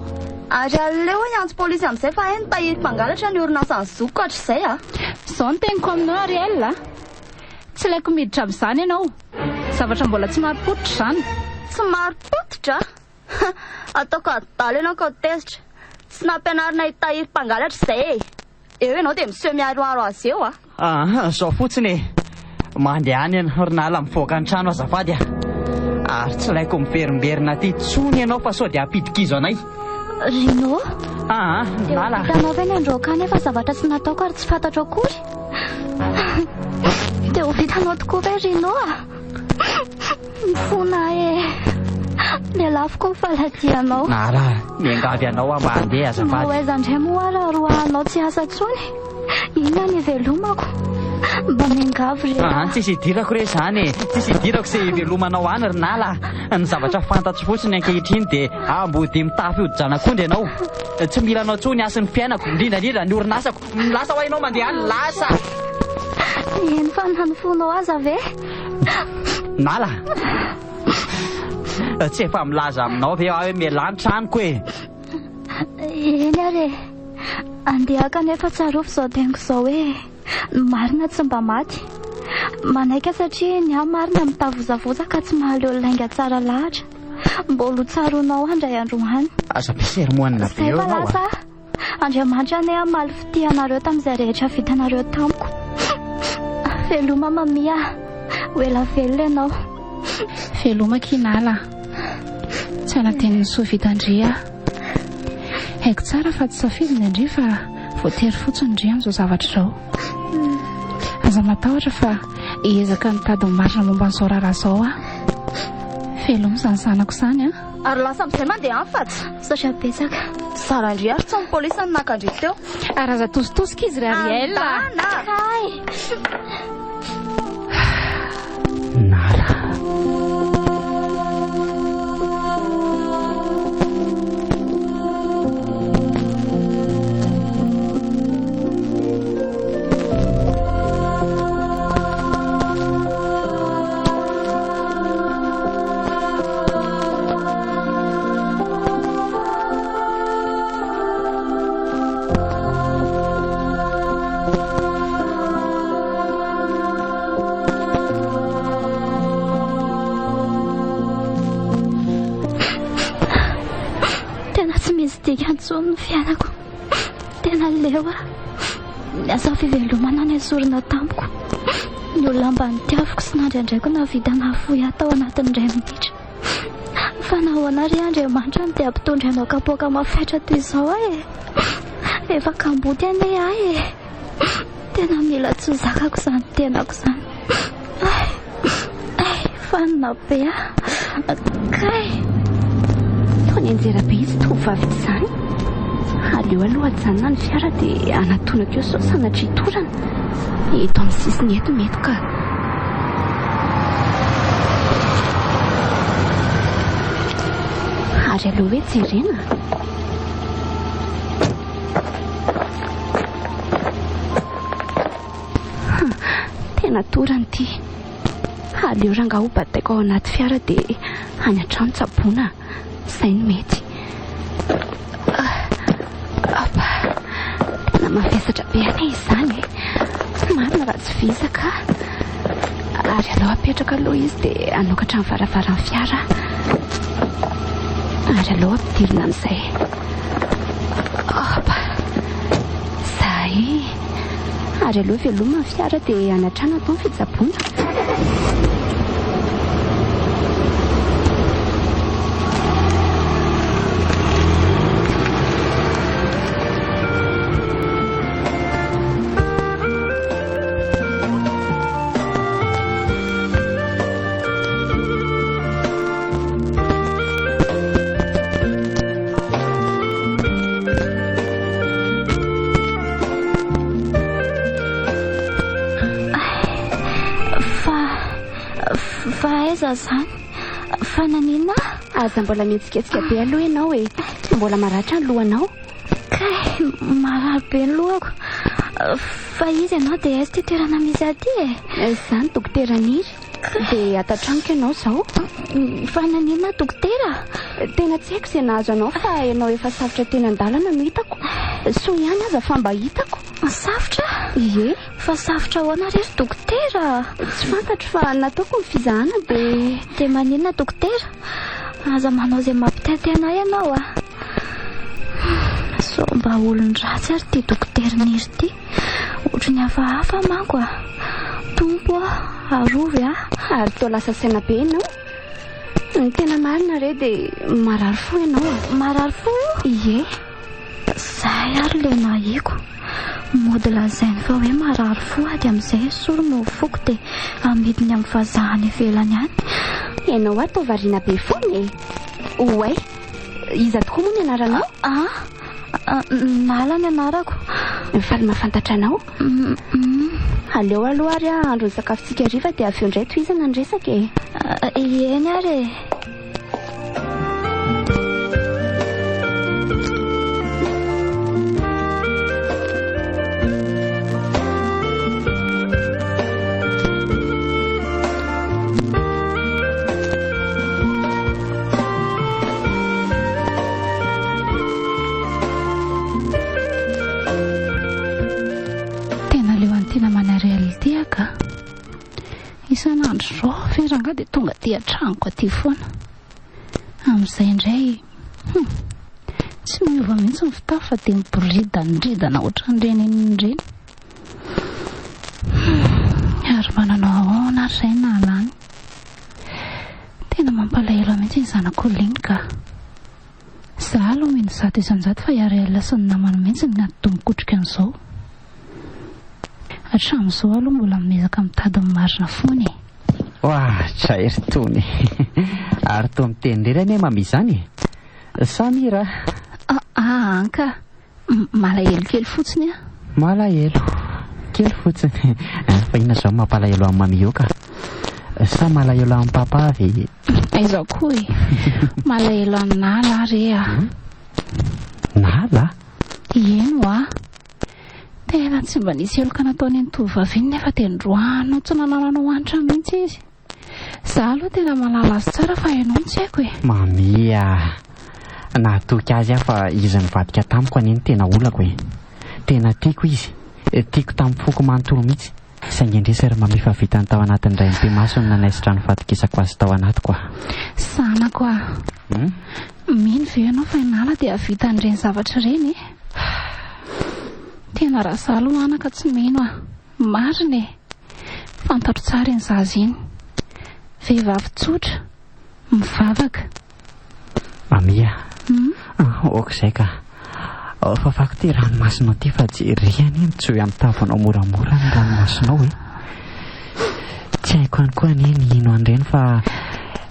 C: Ary aleo iantso polisy amin'izay fa hainy tahiry mpangalatra ny orinasa ny zoko hatrizay
D: Izao no teniko aminao Ariel Tsy laiko miditra amin'izany ianao. Zavatra mbola tsy maripototra izany.
C: Tsy maripototra? Ataoko adalo ianao ka ho tezitra. Tsy nampianarina hitahiry mpangalatra izay Eo ianao dia miseho miaroaro azy eo
A: Zao fotsiny mandeha any orinala mivoaka ny trano azafady Ary tsy laiko miverimberina ty tsony ianao fa sao dia ampitikizo anay.
B: Rino?
A: Nala.
B: Hitanao ve ny androaka nefa zavatra tsy nataoko ary tsy fantatro akory. Dia ho vitanao tokoa ve Rino Mifona le lafoko faladianao.
A: Nala, miangavy anao mandeha azafady.
B: Hoaiza indray moa raha roanao tsy asa tsony. Inona ny velomako? Mba miangavy re.
A: Tsisy idirako re zany. Tsisy idirako se velomanao any ry Nala. Ny zavatra fantatro fotsiny ankehitriny dia ambody mitafy hodijana-kondry ianao. Tsy mila anao tsony asin'ny fiainako, indrindra ny orinasako. Lasa ho hainao mandeha any, lasa.
B: Eny fa nanofonao aza ve?
A: Nala, tsy efa milaza aminao ve hoe mialanitra aniko
B: Eny are. Andehaka nefa tsarovy izao teniko izao hoe marina tsy mba maty. Manaika satria ny marina mitavozavoza ka tsy mahaleo lainga tsara lahatra. Mbola ho tsaronao andray androany.
A: Aza mpiseromoanina be eo ianao
B: Andriamanitra ane amaly fitianareo tamin'izay rehetra vitanareo tamiko. Veloma mamia. Oela velona ianao.
D: Veloma kinala. Tsy anaten'ny sovitandria. Haiko tsara fa tsy safidy ny andria fa voatery fotsiny ndria amin'izao zavatra izao. Aza matahotra fa hiezaka mitady marina momba n'izao raharaha izao Veloma izany zanako izany
C: Ary lasa amin'izay mandeha any fatsy.
B: Satria betsaka.
C: Sara indri ary tsy ny polisy ny nakandry teo.
D: Ary aza tositosika izy ry Ariel.
A: Nala.
B: Antsony ny fiainako. Tena leo Niasa fivelomana ny sorina tamiko. Ny olona mba nitiaviko sy nandrandraiko navita nahafoy atao anatin'indray minitra. Fa nahoana ry Andriamanitra dia ampitondra anao kapoaka mafaitra toy izao Efa kambody ane Tena mila tsy zakako izany tenako izany. Fanina be Kay
E: Tony anjera be izy tovavy izany. Aleo aloha ajanona ny fiara dia anatonako eo sao sanatria hitorana. Eto amin'ny sisiny eto mety ka. Ary aleo hoe jerena. Tena torana ity. Aleo ranga ho bataiko ao anaty fiara dia any an-trano tsaboana. Izay no mety. Tena mafesatra be ane izany Marina raha tsy vizaka. Ary aleo apetraka aloha izy dia anokatra ny varavaran'ny fiara. Ary aleo ampidirina amin'izay. Zay. Ary aleo veloma ny fiara dia anatrana atao ny fitsaboana.
B: aiza zany fa nanina
E: aza mbola mihetsiketsika be aloha ianao e mbola maratra ny lohanao
B: kay marary be ny lohako fa izy ianao dia aiza ty toerana misy aty
E: izany dokotera Niry dia atatraniko ianao izao
B: fa nanina dokotera
E: tena tsy haiko izay nahazo anao fa ianao efa safotra teny an-dalana no hitako so ihany aza fa mba hitako
B: safotra
E: ie
B: fa safotra hoana rery dokotera
E: tsy fantatro fa nataoko ny fizahana
B: dia maninona dokotera aza manao izay mampitety anay ianao so mba olon-dratsy ary ty dokotera Niry ty ohatrany hafahafa manko tompo arovy
E: ary toa lasa saina be ianao ny tena marina re dia marary fo ianao
B: marary fo
E: ie
B: zay ary le nahiko mody lazainy fa hoe marary fo ady amin'izay solo no foko dia amidiny amin'ny fazahany ivelany any
E: ianao atao variana be foana oay iza tokoa moa ny anaranao
B: nala ny anarako
E: mifaly mahafantatra anao aleo aloha ary andro ny sakafontsika riva dia avy eo indray toizana ny resaka
B: eny ary
D: isan'andro zao feranga dia tonga dia traniko aty foana amin'izay indray tsy miova mihitsy ny fitafy fa dia miboridandridana ohatran'ireny ireny ary mananao ahoana ary izay nalany tena mampalahelo mihitsy ny zanak'olona ka za aloha mino zato isan-jato fa hiary alina sy ny namana mihitsy ny natomikotrika an'izao hatramin'izao aloha mbola mezaka mitady marina foana
A: tra ery tony ary toa miteny rery ane mami izany samira
D: anka malahelo kely fotsiny
A: malahelo kely fotsiny fa inona zao mampalahelo amin'ny mami io ka sa malahelo amin'ny papa avy
D: izao koa malahelo amin'ny nala ary
A: nala
D: eno tena tsy mba nisy eloka nataony ny tovavy iny nefa dia ndroano tsy nananao hanitra mihitsy izy za aloha tena malala azy tsara fa ianao tsy haiko
A: mamia natoky azy fa izy nivadika tamiko aniny tena olako tena tiako izy tiako tamin'ny foko manontolo mihitsy saingy indrisy ary mamifa vitany tao anatin'ny ray nypemasony nanaisitra ny fatikisako azy tao anatiko
D: sanako mino ve ianao fa inala dia vitan'ireny zavatra ireny tena raha salo anaka tsy mino marina fantatro tsara iny zaza iny vehivavy tsotra mivavaka
A: mamia okizay ka fafako ty ranomasinao ty fa jerihany iny tsy hoe amin'ny tavanao moramora ny ranomasinao tsy haiko any koa anie ny ino an'ireny fa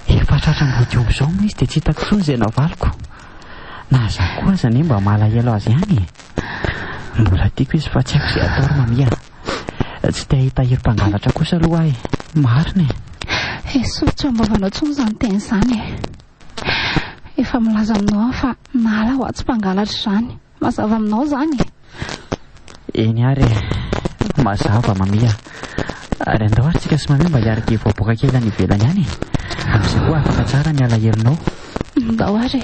A: efa tratram-bodiomy izao moa izy dia tsy hitako tsony izay navaliko na za koa aza ne mba malahelo azy ihany mbola tiako izy fa tsy haiko izay atao ry mamia tsy tia hitahiry mpangalatra kosa aloha marina
D: sotra mbovanao tsony izany teny izany efa milaza aminao fa nala ho atsy mpangalatra izany mazava aminao izany
A: eny ary mazava mamia ary andao ary tsika sy mamia mba hiaraka voaboaka kely any ivelany any amin'izay koa afaka tsara ny alahelonao
D: ndao ary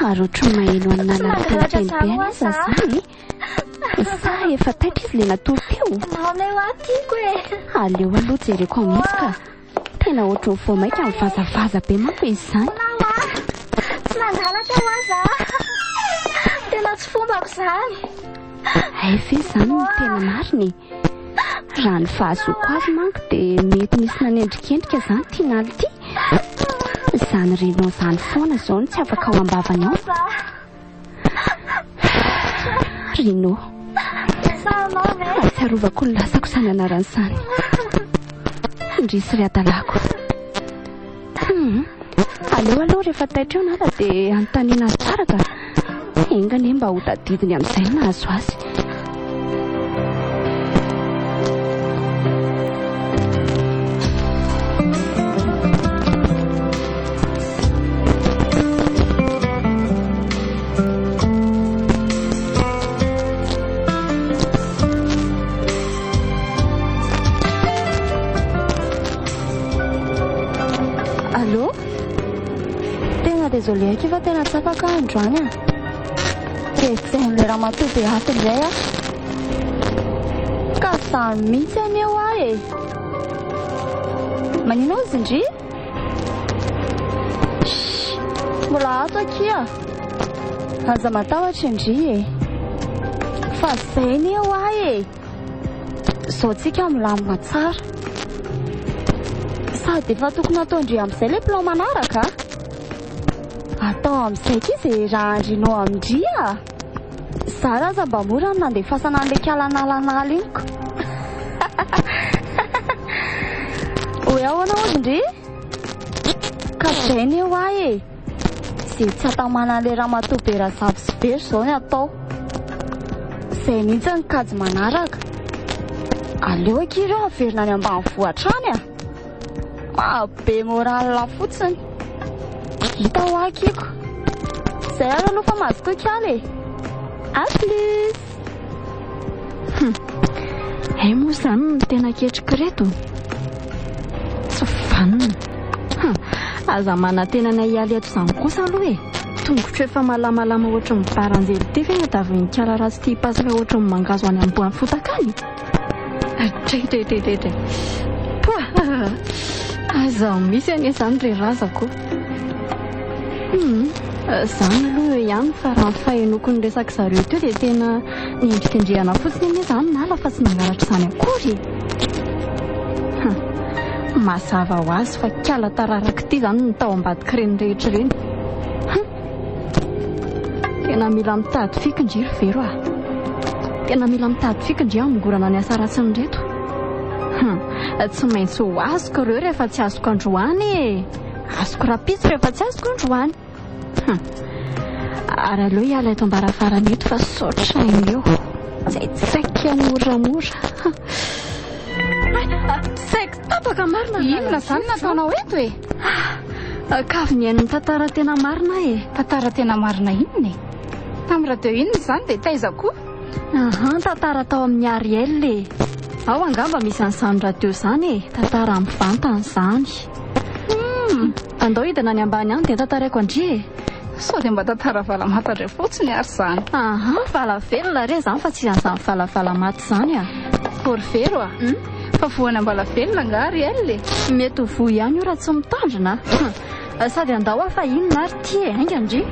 E: ary ohatry maheno an'nala nyteniteny be anaza zany sa efa taitra izy le natory teo aleo aloha jereko mihitsy ka tena ohatry ny voamaika amin'ny vazavaza be manko izy izany
C: tsy nangalatra aza tena tsy fombako izany
E: ay ve izany no tena mariny raha ny fahazoko azy manko dia mety misy nanendrikendrika izany tianaly ty izany renao izany foana izao no tsy afaka ao ambavany ao Rino atsiarovako ny lasako izany anaran'izany indrisy ry adalako aleo aloha rehefa taitra eo nala dia anontaniana azy tsara ka engane mba ho tadidiny amin'izay nahazo azy.
C: Allô? Tena désolé fa tena tsy afaka androany a. Retsy amin'ilay raha matoby ato indray a. Ka samy mihitsy aneo ahy e. Manino izy indry? Mbola ato aky a. Aza matahotra indry e. Fa izay aneo ahy e. Izao tsika milamina tsara. Sady efa tokony atao indry amin'izay ilay plan manaraka. Atao amin'izay ky izay raha andrinao amindry a. Zara aza mba mora ny nandefasana an'ilay kalan'alan'ala iniko. Hoe ahoana hozy indry? Ka izay aneo ahy e. Izay tsy atamana an'ilay raha matoby raha zavy sy very izao ny atao. Izay mihitsy ny kajy manaraka. Aleo aky ireo averina any ambanivohitra any a. Be moral fotsiny. Hita ho akiko. Izay ary aloha fa mazoko kaly e. A plus.
E: Moa izany no tena ketrika reto. Tsy vanina. Aza mana-tenana hialy eto izany kosa aloha e. Tongotra efa malamalama ohatry ny baranjely tefy eny da avy nikala ratsy tia pasika ohatry ny mangazo any amboan'ny fotakany. Tre. Aza misy ane izany re razako. Izany aloha ihany fa raha fahenoko ny resaka zareo teo dia tena niendrikendrehana fotsiny anie izany nala fa tsy nangalatra izany akory. Mazava ho azy fa kiala tararaka ity izany ny tao ambadika reny rehetra reny. Tena mila mitady fikindry ry vero a. Tena mila mitady fikindry amingorana ny asa ratsiny reto. Tsy maintsy ho azoko ireo rehefa tsy azoko androany e. Azoko rapitsy rehefa tsy azoko androany. Ary aleo hiala eto ambaravarana eto fa saotra eo. Tsy saika moramora. Saika tapaka marina.
D: Inona izany nataonao eto e?
E: Kavy nihaino ny tantara tena marina e.
D: Tantara tena marina inona e? Tamin'ny radio inona izany dia taiza koa?
E: Tantara tao amin'ny Ariel e. Ao angamba misy an'izany radio izany e. Tantara mivantana izany. Andao hidina any ambany any dia tantaraiko andry e.
D: Sao dia mba tantara valamata indray fotsiny ary izany.
E: Valavelona re izany fa tsy an'izany valavalamat izany a.
D: Por vero a? Fa voany ambalavelona nga Ariel e.
E: Mety ho voa ihany io raha tsy mitandrina. Sady andao afa inona ary ty e. Ainga andry.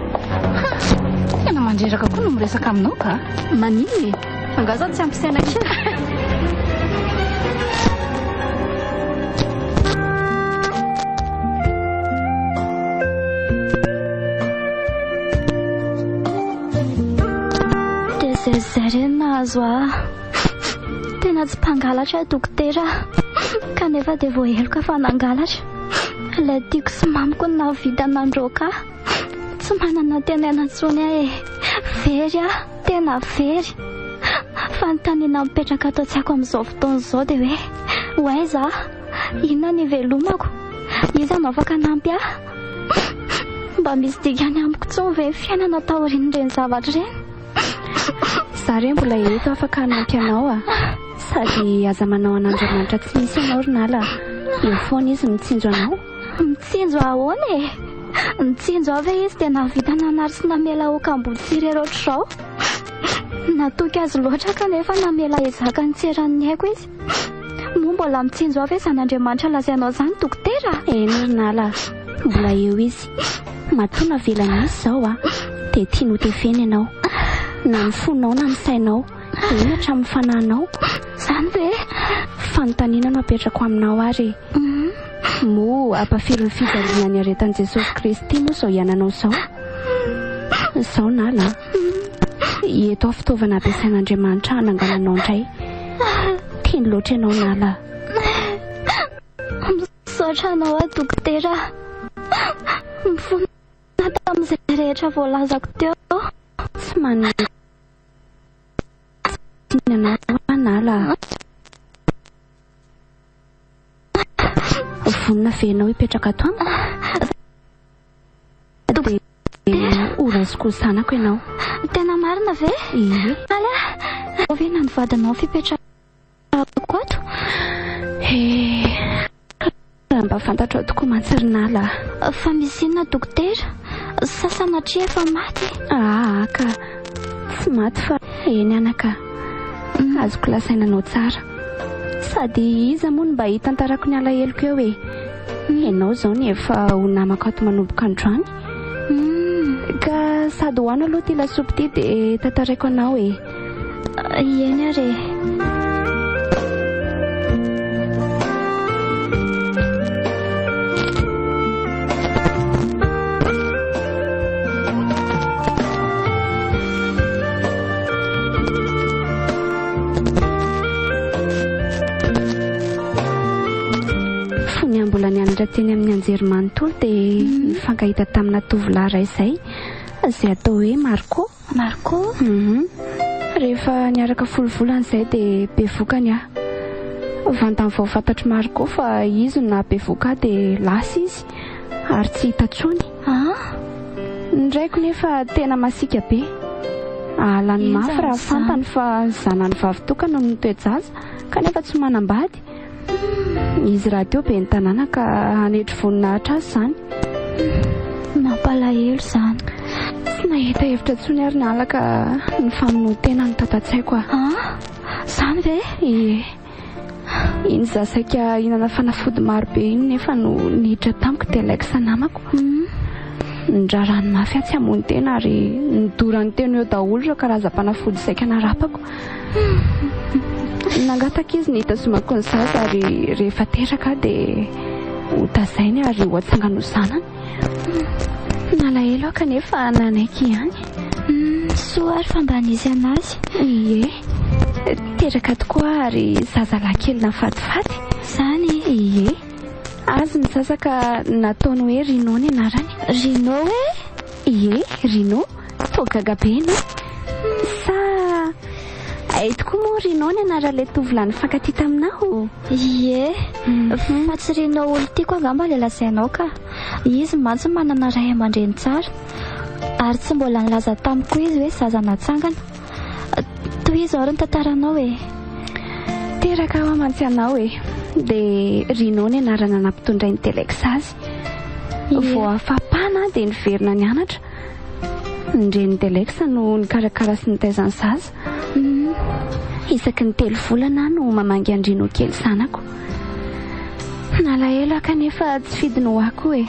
D: Tena mandreraka koa no miresaka aminao ka.
E: Manino e? Angaza tsy ampisaina kely.
B: Zay nahazo tena tsy mpangalatra dokotera kanefa dia voaheloka fa nangalatra. Ilay tiako sy mamiko no nahavita nandroaka. Tsy manana tenena intsony ahy e. Very tena very. Fa ny taniana mipetraka ato tsy ako amin'izao fotoana izao dia hoe aiza inona ny velomako, iza no afaka nampy ahy. Mba misy dikany amiko tsony ve fiainana taorian'ireny zavatra ireny.
E: Zare mbola eto afaka hanampy anao a. Sady aza manao an'Andriamanitra tsy misy ianao ry nala. Eo foana izy mitsinjo anao.
B: Mitsinjo ahoana e? Mitsinjo avy izy dia nahavita nanary sy namela okambotsiry ohatr'izao. Natoky azy loatra kanefa namela ezaka ny tseran'ny haiko izy. Moa mbola mitsinjo avy izan'Andriamanitra lazainao izany dokotera.
E: Eny ry nala, mbola eo izy. Matona velana izy izao a. Dia tia notefeny ianao. Na ny fonao na ny sainao, eny hatramin'ny fanahinao.
B: Izany ve?
E: Fanontaniana no apetrako aminao ary. Moa ampafiro ny fijaliana ny aretan'i Jesosy Kristy moa izao iananao izao. Izao nala. Eto fitaovana ampiasain'Andriamanitra hanangananao indray. Tiany loatra ianao nala.
B: Misaotra anao dokotera. mifona tamin'izay rehetra voalazako teo.
E: Tsy manana anala. Vonina venao hipetraka ato dia orazoko sanako ianao.
B: Tena marina ve?
E: Ie.
B: Ala, ve nanivadinao fipetrako ato?
E: Raha mba fantatro tokoa mantsirinala.
B: Fa misy inona dokotera? Sasanatria efa maty?
E: Ka tsy maty fa eny anaka. Azoko lasainanao tsara. Sady iza moa no mba hitantarako ny alaheloko eo e. Ianao zao ny efa ho namako ato manomboka androany. Ka sady hoana aloha ty lasopy ty dia tantaraiko anao e.
B: Eny are.
E: Mbola nianatra teny amin'ny anjery manontolo dia nifankahita tamina tovolahy iray izay atao hoe Marco. Rehefa niaraka folovolana izay dia bevokany aho. Vantamin'ny vao fantatry Marco fa izy na bevoka dia lasa izy ary tsy hita tsony. Ndraiko nefa tena masika be. Alany mafy raha fantany fa zanany vavy tokana no toe-jaza kanefa tsy manambady. Izy raha teo be ny tanàna ka hanetry voninahitra azy izany.
B: Mampalahelo izany.
E: Tsy nahita hevitra tsony ary nala ka ny famonotena ny tatatsaiko.
B: Izany ve?
E: Ie. Iny zasaika hinana fanafody maro be iny nefa no niditra tamiko dia ilaiko sanamako. Ndrarany mafy tsy hamony tena ary nidorany teny eo daholo ireo karazam-panafody saika narapako. Nangataka izy ny hitazomako ny zaza ary rehefa teraka dia hotazainy ary ho atsangano zanany. Nalahelo kanefa nanaiky ihany.
B: Soa ary fa mba nisy anazy.
E: Ie. Teraka tokoa ary zazalahy kely nafatifaty.
B: Izany?
E: Ie. Azy ny zaza ka nataony hoe Rino ny anarany.
B: Rino hoe?
E: Ie, Rino. Togaga be no. Tokoa moa Rino ny anaran'ilay tovolahy nifankatia taminao.
B: Ie. Fa tsy Rino olo tiako angamba ilay lazainao ka. Izy mantsy manana ray aman-dreny tsara. Ary tsy mbola nilaza tamiko izy hoe zaza natsangana. Toy izao ary ny tantaranao e.
E: Teraka aho amantsy anao e. Dia Rino ny anarana nampitondray ny Telexazy. Vao afapana dia niverina nianatra. Ndreny Telexa no nikarakara sy nitaizany zaza. Isaky ny 3 volana no mamangy andrino kely sanako. Nalahelo kanefa tsy fidiny hoako e.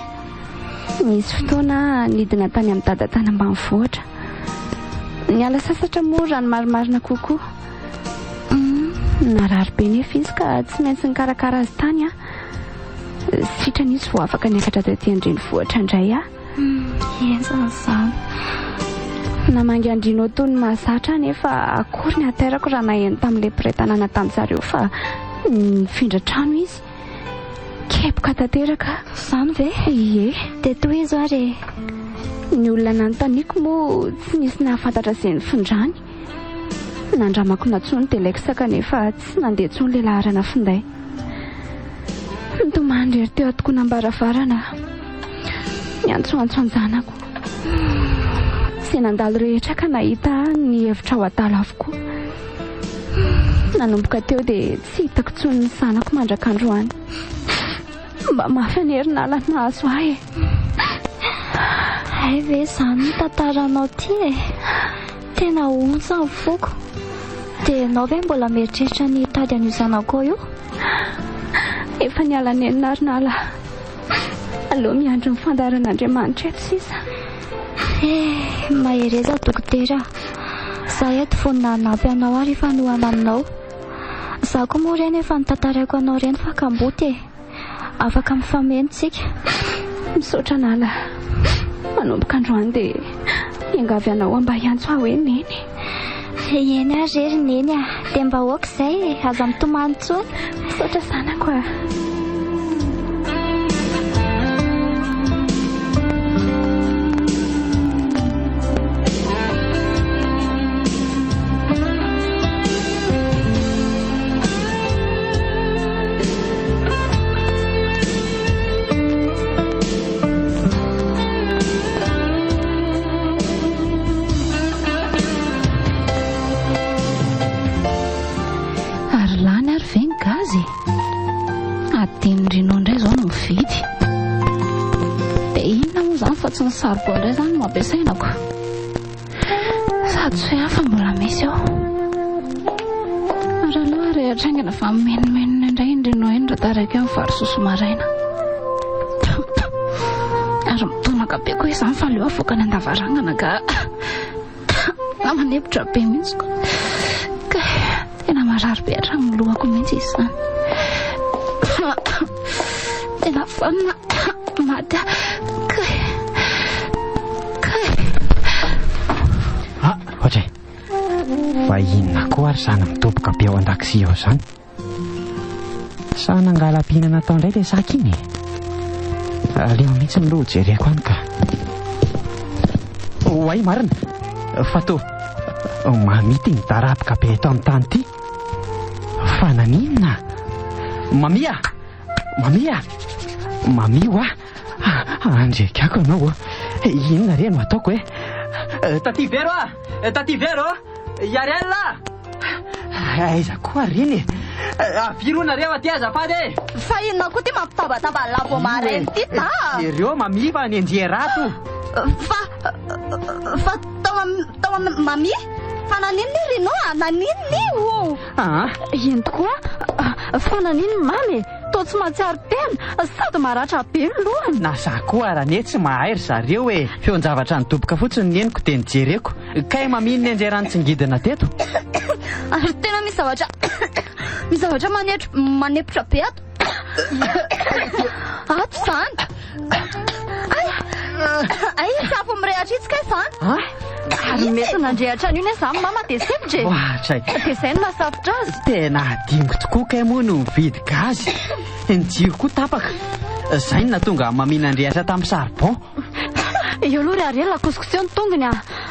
E: Nisy fotoana nidina tany amin'ny dada tany ambanivohitra. Niala sasatra moa rano marimarina kokoa. Narary be nefa izy ka tsy maintsy nikarakara azy tany sitrany izy vao afaka niakatra taty andrenivohitra indray
B: Izany.
E: Namangy andrino tony mahazatra nefa akory ny aterako raha naheno tamin'ilay mpiray-tanàna tamin'izareo fa nifindra trano izy. Kepoka tanteraka.
B: Izany ve?
E: Ie.
B: Dia toy izy ary
E: ny olona nanontaniako moa tsy nisy nahafantatra izay nifindrany. Nandramako natsony Telexa kanefa tsy nandeha tsony ilay laharana finday. Nitomany rery teo atoko nambaravarana. Niantsoantso anjanako. Sy nandalo rehetra ka nahita ny hevitra ao adala avokoa. Nanomboka teo dia tsy hitako tsony ny sanako mandrak'androany. Mba mafy anery nala nahazo ahy e.
B: Ay ve izany ny tantaranao ty e. Tena ontsa ny foko. Dia ianao ve mbola mieritreritra ny hitady an'io zanako io?
E: Efa niala nenina ary nala. Aleo miandry ny fandaharan'Andriamanitra eto sisa.
B: Mahereza dokotera. Zaho eto vonina hanampy anao ary fanohana aminao. Zaho koa moa ireny efa nitantaraiko anao ireny fa kamboty e. Afaka mifamentsika.
E: Misaotra nala. Manomboka androany dia hiangavy anao mba hiantso aho hoe neny.
B: Eny ary ry neny dia mba hoaka izay aza mitomany tsony.
E: Misaotra sanako
D: saribao indray izany no ampiasainako. Sady tsy hoe hafa mbola misy eo. Ary aloha rehetra aingana fa menomenona indray indrino eny raha taraiky amin'ny vary soso maraina. Ary mitonaka be koa izany fa leo avoakany an-davarangana ka manepitra be mihitsy ko. Ka tena marary be hatramin'ny lohako mihitsy izy izany. Tena fanina maty.
A: Ohatra fa inona koa ary sana mitoboka be ao an-dakozia ao izany. Sa nangalam-pihinana natao indray ilay saka iny. Aleo mihitsy ny loha jereko any ka. Oay marina fa to mamity ny darapika be eto amin'ny tany ity. Fa naninona? Mamia Mamio andrekako anao. Inona re no ataoko e? Taty vero Yarella. Aiza koa reny? Avirona reo aty azafady.
C: Fa inona koa ty mampitabataba lavo maraina ty ta?
A: Ireo mamiva ny anjerato.
C: Fa tao mami? Fa naninona reno? Naninona io?
E: Ino tokoa? Fa naninona mamy? Tô tsy mahatsiaro tena sady maratra be ny lohany.
A: Na za koa raha tsy mahay ry zareo e. Feon-javatra nidoboka fotsiny ny eniko dia nijereko. Kay mamino ny anjerany tsingidina teto.
C: Ary tena misy zavatra manepitra be ato. Ato izany. Ay, safo mirehatra itsika izany.
E: Ary mety nandrehatra an'io izany mama dia semitra e.
A: Ohatra
E: dia izay no nasafitra azy.
A: Tena adingo tokoa kay moa no mividy gazy. Ny jiro koa tapaka. Izay no nahatonga mamina andrehatra tamin'ny saribao.
E: Io aloha ry Ariel lakosikoseho ny tongony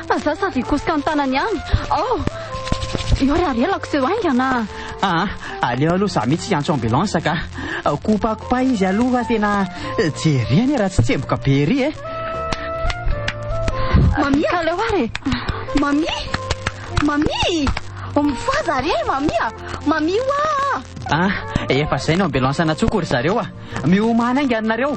E: za sady hikosika ny tanany ihany. Io ry Ariel lakoseho aingana.
A: Aleo aloha za mihitsy hiantso ambulance ka. Kopakopa izy aloha tena jereny raha tsy tsemboka be ry e.
C: Mami aleo ary. Mami mivoaza re mami wa.
A: Efa izay no ambulance natsoko ry zareo miomana ainganareo.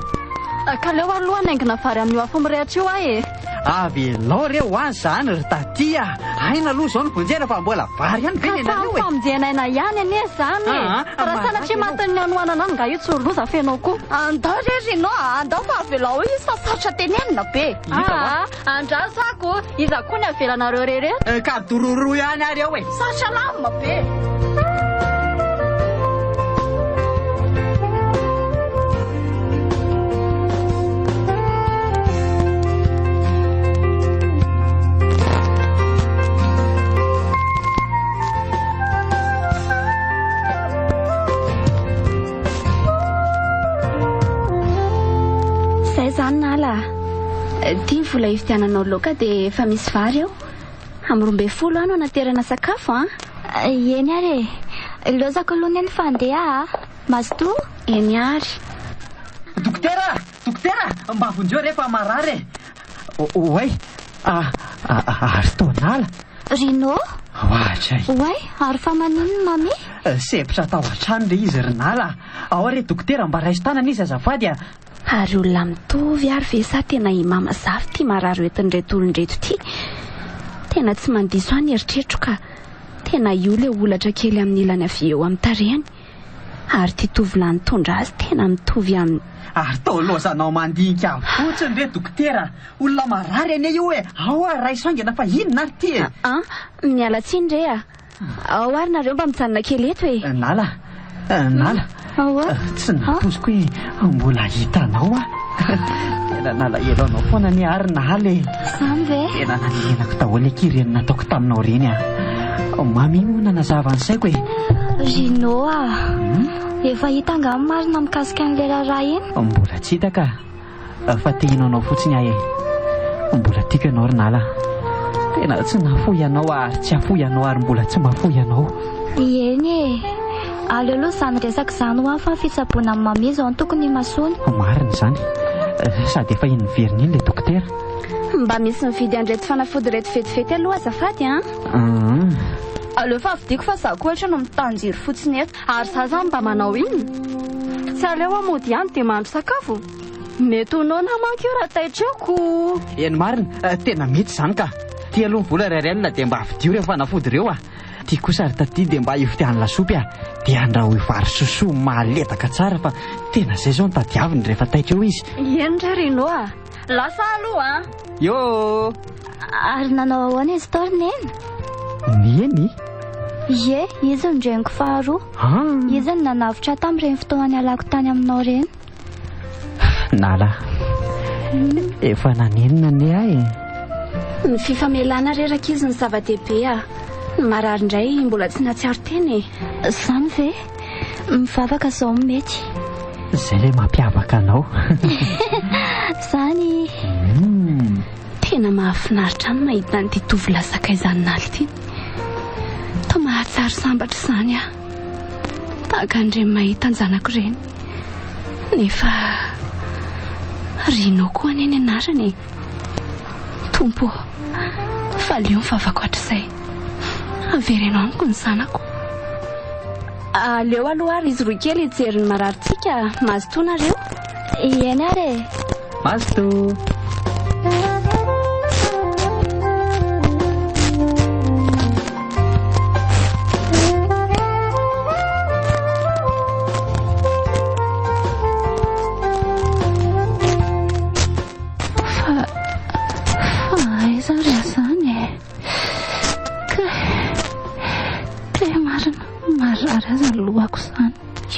E: Ka leo aloha naingina vary amin'io afo mirehatra io e.
A: Avy lao reo any zany ry tatia. Aina aloha izao no vonjena fa mbola vary ihany be nenareo e.
E: Famonjenaina ihany anie izany e. Raha sanatria matin'ny anohanana any nga io tsy loza fenao koa.
C: Andao re rino andao fa avy lao io sasarotra tenenina be.
E: Andrasako iza koa ny avelanareo rehetra.
A: Ka dororo ihany areo e.
C: Sasalama be.
E: Zany nala tia vola ividiananao loka dia efa misy vary eo. Amin'ny 12 ano anaterana sakafo
B: Eny ary lozako aloha neny fandeha mazoto.
E: Eny ary.
A: Dokotera mba vonjeo rehefa marary. Oay ary tonala
B: Rino?
A: Ohatra
B: Oay ary fa maninona mami?
A: Sepitra tao an-trano le izy ry nala. Ao re dokotera mba raisy tanana izy azafady
E: Ary olona mitovy ary ve sa tena imama zafy tia marary oetin'reto olon-dreto ity. Tena tsy mandiso any eritretro ka tena io le olatra kely amin'ny ilany avy eo amin'ny tarehany. Ary tia tovolahy nitondra azy tena mitovy amin'ny.
A: Ary tao lozanao mandinika fotsiny re dokotera. Olona marary ane io e. Ao raiso aingana fa inona ary ty e.
E: Miala tsiny re ao ary nareo mba mijanona kely eto e.
A: Nala tsy natosiko hoe mbola hitanao tena nalahelo anao foana ny ary nala e.
B: Zany ve?
A: Tena nanenako daholo ekireny nataoko taminao reny mami moa nanazava ny saiko e.
B: Rino efa hita angamy marina mikasika an'ilay raharaha iny.
A: Mbola tsy hita ka fa te hinao fotsiny ahy mbola tiako ianao ry nala. Tena tsy nafoy ianao ary tsy afoy ianao ary mbola tsy mafoy ianao.
B: Eny e. Aleo aloha izany resaka izany ho fa fitsaboana amin'ny mami izao no tokony masony.
A: Marina izany sady efa iny miveriny iny le dokotera.
E: Mba misy mividy andreto fanafody reto vetivety aloha azafady
C: Aleo fa avidiko fa za koa ohatra no mitanjiry fotsiny eto.
E: Ary za zany mba manao iny. Tsy aleo amody ihany dia mahandro sakafo.
C: mety honao manko io raha taitrako.
A: Eny marina, tena mety izany ka. Ty aloha ny vola iray alina dia mba avidio rehefa fanafody ireo Ty kosa ary taty dia mba ivitiany lasopy dia andrahoy vary sosoa maletaka tsara fa tena izay zao ny tadiaviny rehefa taitra eo izy.
C: Eny ndray Reno lasa aloha
A: Yo!
B: Ary nanao ahoana izy taorina eny?
A: Nieny?
B: Ie, izy ny reniko faharoa. Izy ny nanavitra tamin'ireny fotoana nialako tany aminao reny.
A: Nala, efa nanenina ne ahy.
E: Ny fifamelana reraka izy ny zava-dehibe marary indray mbola tsy natsiaro teny.
B: Izany ve? Mivavaka izao mety.
A: Izay ilay mampiavaka anao.
B: Izany.
E: Tena mahafinaritra ny mahita an'ity tovolahy sakaiza naly ity. Toa mahatsara sambatra izany tahaka an'ireny mahita ny zanako ireny. Nefa Reno koa any anarany. Tompo, falio ny vavako hatr'izay. Averenao amiko ny zanako. Aleo aloha ary izy roa kely hijery ny mararintsika. Mazotoa nareo?
B: Eny ary.
A: Mazotoa.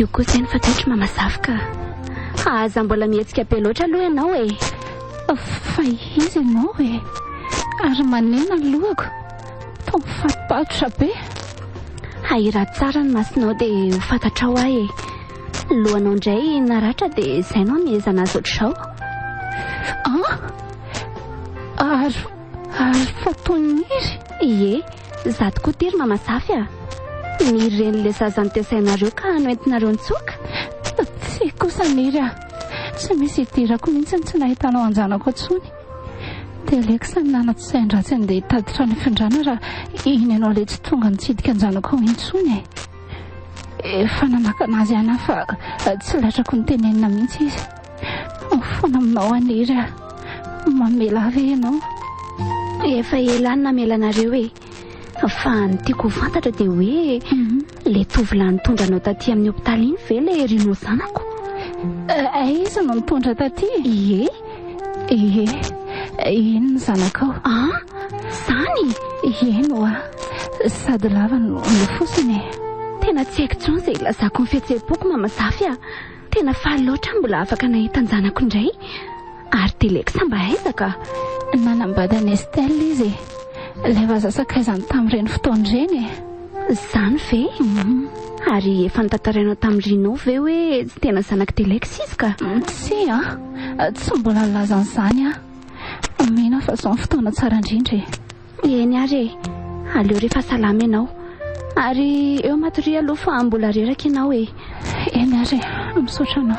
E: Io koa izay ny fataitra mamazavoka. Aza mbola mihetsika be loatra aloha ianao
D: Fa izy ianao ary manena ny lohako. Toa mifatopatotra be.
E: Ahira tsara ny masonao dia ho fantatra ao ahy lohanao indray naratra dia izay no amezana azy ohatr'izao.
D: Ary fatoniry?
E: Ie, zato koa tery mamazafy niry ren'ilay zaza nitesainareo ka noentinareo nitsoka.
D: Tsy kosa niry tsy misy idirako mihitsy tsy nahitanao anjanako atsony. Dia aleko samy nanatsy sain-dratsy andeha hitaditra ny findrana raha iny ianao ilay tsy tonga nitsidika anjanako ao intsony. Efa nanaka anazy ana fa tsy latrako ny tenenina mihitsy izy. Foana aminao aniry mamela ave ianao.
E: Efa elany namela anareo fa ny tiako ho fantatra dia hoe le tovolahy nitondra anao taty amin'ny hopitaly iny ve le Reno zanako?
D: Izy no nitondra taty?
E: Ie.
D: Iny ny zanakao.
E: Zany?
D: Eno sady lava no fosiny.
E: Tena tsy haiko intsony izay lazako ny fihetseham-poko mamazafy tena faly loatra mbola afaka nahita ny zanako indray. Ary teleko samba aizaka.
D: Nanambady Estelle izy ilay vazasakaizany tamin'ireny fotoan'ireny.
E: Izany ve? Ary efa nitantarainao tamin'ny Reno ve hoe tsy tena zanaka Telex izy ka?
D: Tsy tsy mbola nilazan'izany mena fa izao ny fotoana tsara indrindra.
E: Eny ary aleo rehefa salama ianao. Ary eo matory aloha fa mbola reraka ianao
D: Eny ary misaotra anao.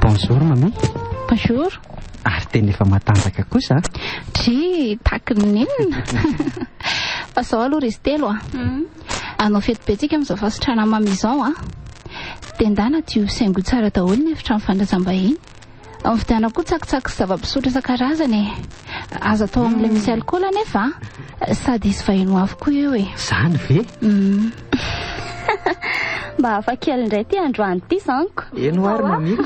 A: Bonjour mami.
D: Bonjour.
A: Ary tena efa matanjaka kosa.
D: Tsy taky ninona. Fa izao aloha ry telo anao fetibetsika amin'izao fasitrana mamizao dia ndana tio saingo tsara daholo ny efitra amin'ny fandraisam-bahiny. Vidiana koa tsakitsaky sy zava-pisotro isan-karazany azo atao amin'ilay misy alikaola nefa sady isy vahiny ho avokoa eo
A: Zany ve?
C: Mba hafa kely indray ty androany ty zaniko.
A: Eno ary mami.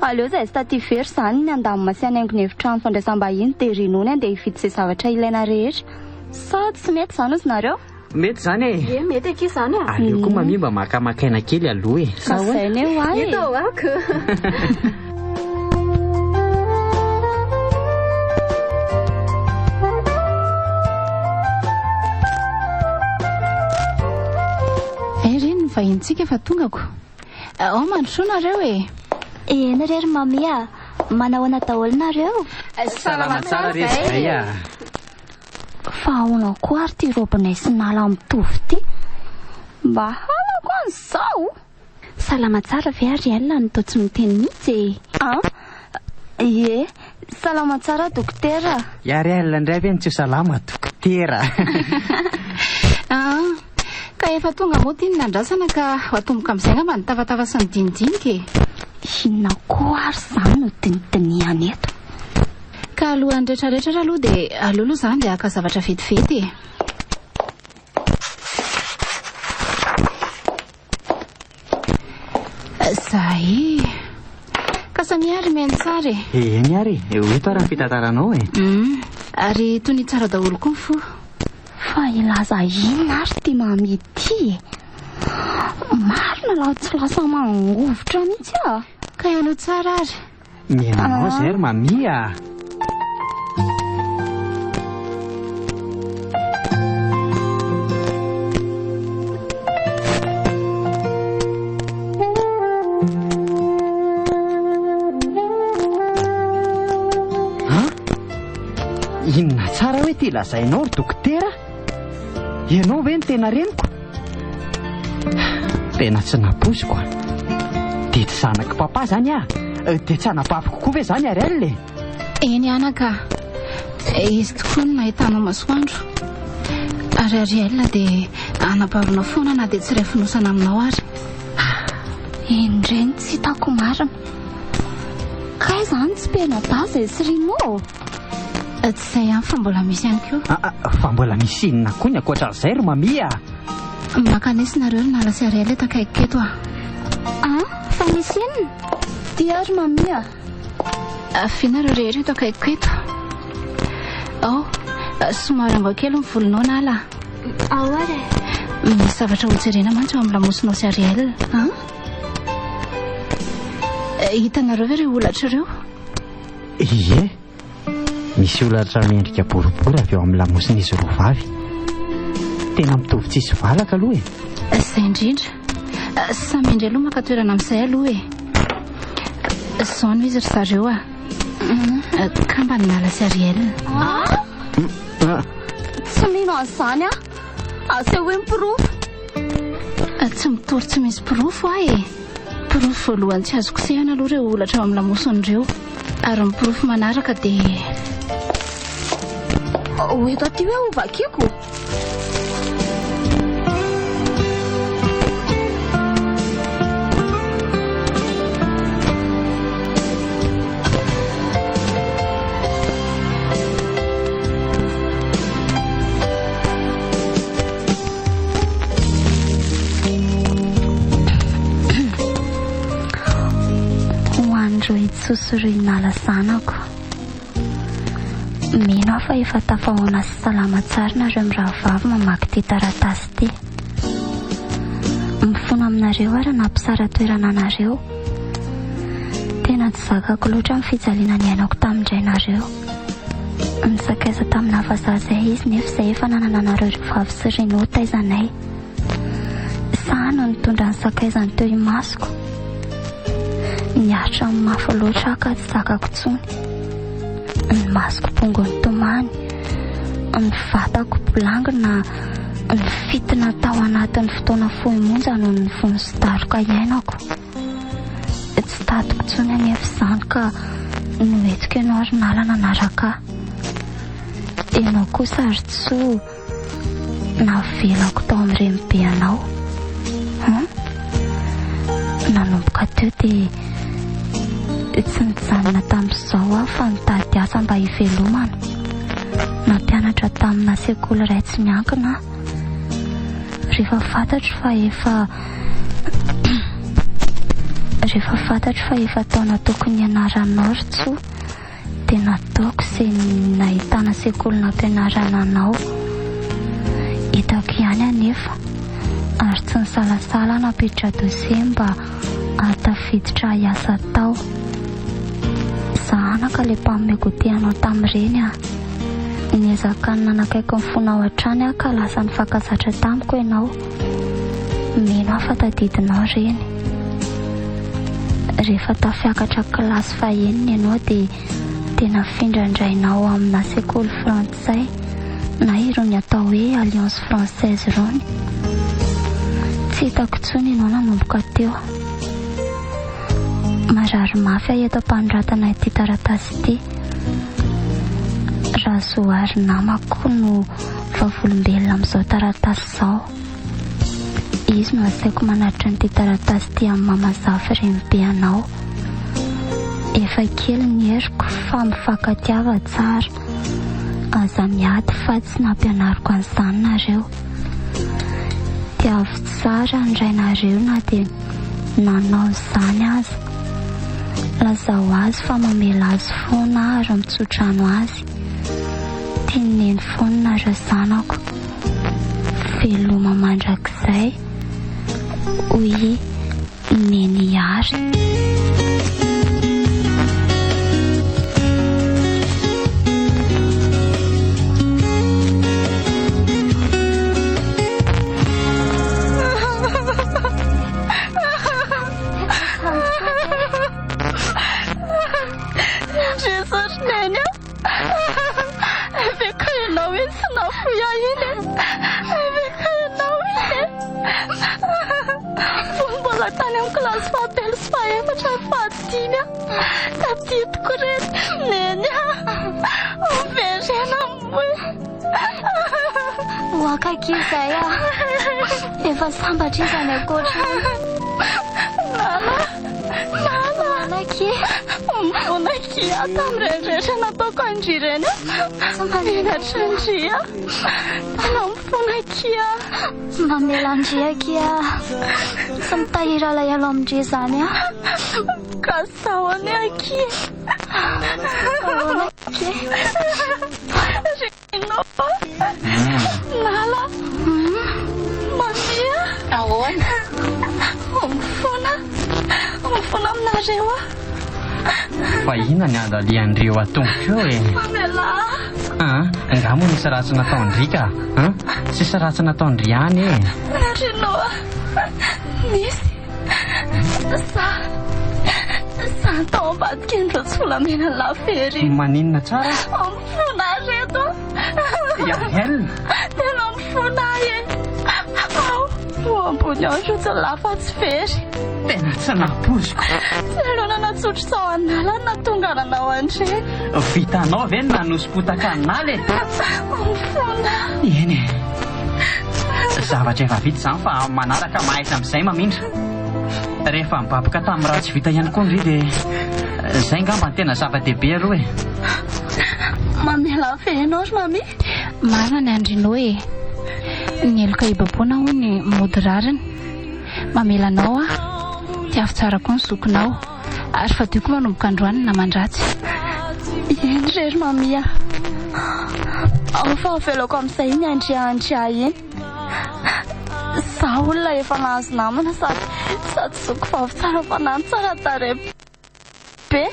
C: Aleo izay sy taty very izany ny andamina sy hanaingo ny efitrano fandraisam-bahiny dia Reno ny andeha hividy izay zavatra ilaina rehetra. Sady tsy mety izany ozy nareo?
A: Mety zany
C: mety aky izany
A: aleo koa mami mba makamakaina kely aloha
C: Izay ny ho ahy
E: Eto ako.
D: Reny ny vahintsika fa tongako. Ao mandrosoa nareo
B: Eny rery mami manao ana daholo nareo?
A: Salama tsara re izay
B: Fa ahoana koa ary ty robinay sy nala mitovy ty?
C: Mba halako an'izao.
E: Salama tsara ve ary alina ny tao tsy miteny mihitsy
C: Ie, salama tsara dokotera.
A: Yary alina indray ve ny tsy salama toko. dokotera.
D: Ka efa tonga moa ty ny nandrasana ka atomboka amin'izay ngamba ny tavatava sy ny dinidinika
E: Inona koa ary izany no dinidiniana eto.
D: Ka alohan'ny rehetrarehetra aloha dia aloha izany dia haka zavatra vetivety. Zay ka samy ary mihaino tsara
A: Eny ary hoeto raha fitantaranao
D: ary toy ny tsara daholo koa ny fo.
E: Fa ilaza inona ary ty mami ty marina laha tsy lasa mangovotra mihitsy
D: ka ianao tsara ary
A: miainanao zay ry mamia. Inona tsara hoe ty lazainao ry dokotera? Ianao ve ny tena reniko? Tena tsy naposiko dia tsy zanako papa zany dia tsy anapafiko koa ve zany ary alina
D: eny anaka izy tokoa no nahitanao masoandro ary alina dia anaparona foana na dia tsy iray finosana aminao ary.
E: Indreny tsy hitako marina ka izany tsy penadaza sy rinao.
D: Tsy izay ihany fa mbola misy ihany koa.
A: Fa mbola misy inona koa ny ankoatran'izay ry mamia?
D: Makanesinareo ry nala sy ariala eto akaikiketo
E: fa misy inona?
C: Dia ry mamia
D: afinareo rehetra eto akaikiketo. Somary anga kely ny volonao nala.
E: Ary
D: misy zavatra ho jerena mantsy ao amin'ny lamosinao sy ariala. Hitanareo ve ireo olatra ireo?
A: Ie, misy olatra miendrika boribory avy eo amin'ny lamosin'izy roa vavy. Tena mitovy tsisy valaka aloha
D: Izay indrindra samy indray aloha maka toerana amin'izay aloha izao no izy ry zareo ka mba nala sy ariala.
C: tsy mino an'izany asa hoe mipirofo.
D: Tsy mitory tsy misy pirofo pirofo voalohany tsy azo kosehana aloha ireo olatra ao amin'ny lamosin'ireo ary ny pirofo manaraka dia
C: eto aty hoe ovakiko.
E: Sosory nala zanako mino aho fa efa tafahoana sy salama tsara nareo mirahavavy mamaky ty taratasy ty. Mifono aminareo ary nampisara toerana anareo. Tena tsy zakako loatra amin'ny fijaliana ny ainako tamindray nareo. Nisakaiza tamina vazazay izy nefa izay efa nanana anareo vavy sy reno taizanay. Sahano nitondra ny sakaizany teo imasoko. Niatra amin'ny mafy loatra ka tsy zakako tsony. Ny masoko pongo ny tomany, ny vatako bolangina, ny fitina tao anatin'ny fotoana fohy monja no ny fony sy daroka iainako. Tsy tatiko tsony anefa izany ka noetiko ianao ary nalana naraka. Ianao kosa ary tsoa navelako tao amin'ireny be anao. Nanomboka teo dia tsy nijanona tamin'izao aho fa nitady asa mba hivelomana. Nampianatra tamina sekoly iray tsy miankina. Rehefa fantatro fa efa taona tokony ianaranao ry tsoa dia nataoko izay nahitana sekoly nampianarana anao. Hitako ihany anefa ary tsy nisalasala napiditra dosie mba hatafiditra hiasa tao. Zahanaka ilay mpagnome gotehanao tamin'ireny niezaka ny nanakaiky ny fona ao an-trany ka lasa nifankazatra tamiko ianao. Mino aho fa tadidinao ireny. Rehefa tafiakatra kilasy faheniny ianao dia tena findrandrainao amina sekoly frantsay na irony atao hoe alliance française irony. Tsy hitako tsony ianao nanomboka teo. Marary mafy eto ampanoratana ity taratasy ity. Raha
B: mahasoa ary namako no vavolombelona amin'izao taratasy izao. Izy no asaiko manatitra nyity taratasy ty amin'ny mamazafy renibe anao. Efa kely ny heriko fa mifankatiava tsara. Aza miady fa tsy nampianariko an'izany nareo. Tiavo tsara indray nareo na dia nanao izany aza. Lazao azy fa mamela azy foana ary mitsotrano azy. Tianeny foana nareo zanako. Veloma mandrakizay. Hoy neny ary.
C: Tany amin'ny kilasy fahatelo sy fahaefatra fahadimy tadidiko reto neny overena moe
B: Hoakaiky izay efa sambatra izany akoatrany. Nanaky
C: mivonaky tamin'ireny rehetra nataoko andrireny menatra andria tena mivonaky
B: mamela andriaky tsy mitahiry alahelo amindre zany
C: ka sahoany aky reno nala mamia
D: ahoana
C: mifona aminareo
A: fa ina ny andalian'ireo atomboka eo
C: mamela
A: angamo nisy ratsy nataondrika sisy ratsy nataondriany
C: reno nisy sa tao ambadika indro tsy volamena lafery
A: maninona tsara
C: mifona reto
A: iahelina
C: tena mifona ambony andro tsy lafa tsy very
A: tena tsy napoziko
C: elona natsotro sao anala natongananao andre
A: vitanao ve ny nanosim-potaka analy
C: mifona
A: eny zavatra efa vita izany fa manaraka mahaiza amin'izay mamindra rehefa mibabaka tamin'ny raha tsy vita ihany koa ndry dia izay ngamba ny tena zava-dehibe aloha
C: mamela fenao ry mami
D: marina ny andrinao ny eloka ibaboana ho ny mody rariny mamelanao tiavo tsara koa ny zokinao ary fa tiako manomboka androany na mandratsy
C: eny rery mamia fa avelako amin'izay ny andriandria iny za olona efa nahazo namana sady zoko vavy tsara fa nany tsara tare be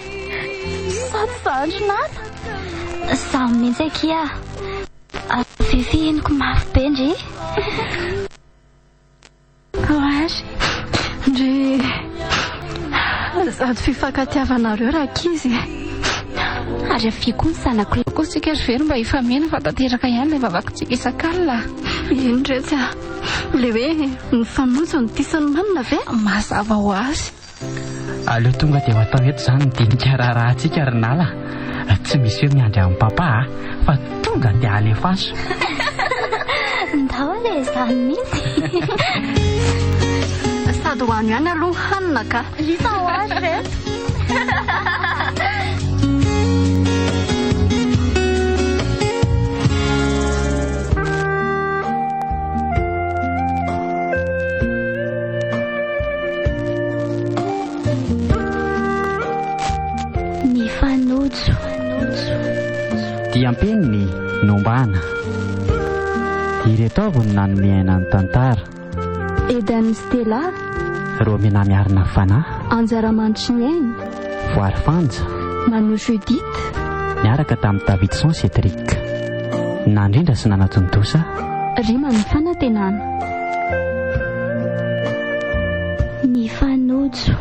C: sady zandry nala
B: zaho mihitsy akia vivieniko mafy be ndry
C: ary ndry sady fifankatiavanareo rakizy
B: ary afiko ny sanako
D: kosika ry very mba hifamena fa tanteraka ihany ilay vavakontsika isan-kalina
C: iny dretsy le hoe nifanojo ny tisany manina ve
D: mazava ho azy
A: aleo tonga dia ho atao eto izany nydinika raharahantsika ry nala tsy misy hoe miandry amin'ny papa fa tonga dia alefaso
B: ndao le izany mihitsy
C: sady ho any ihany aloha hanina ka
B: isa ho azy reto NIFANOJO
A: diampeniny nombana ireto avy ny nanomeaina ny tantara
B: Edan'ny Stella
A: roa menamiarina fanahy
B: Anjaramantsigneny
A: voary fanja
B: Mano Judith
A: miaraka tamin'ny Davidson Cedric nandrindra sy nanatondosa
B: Rima ny fanantenana NIFANOJO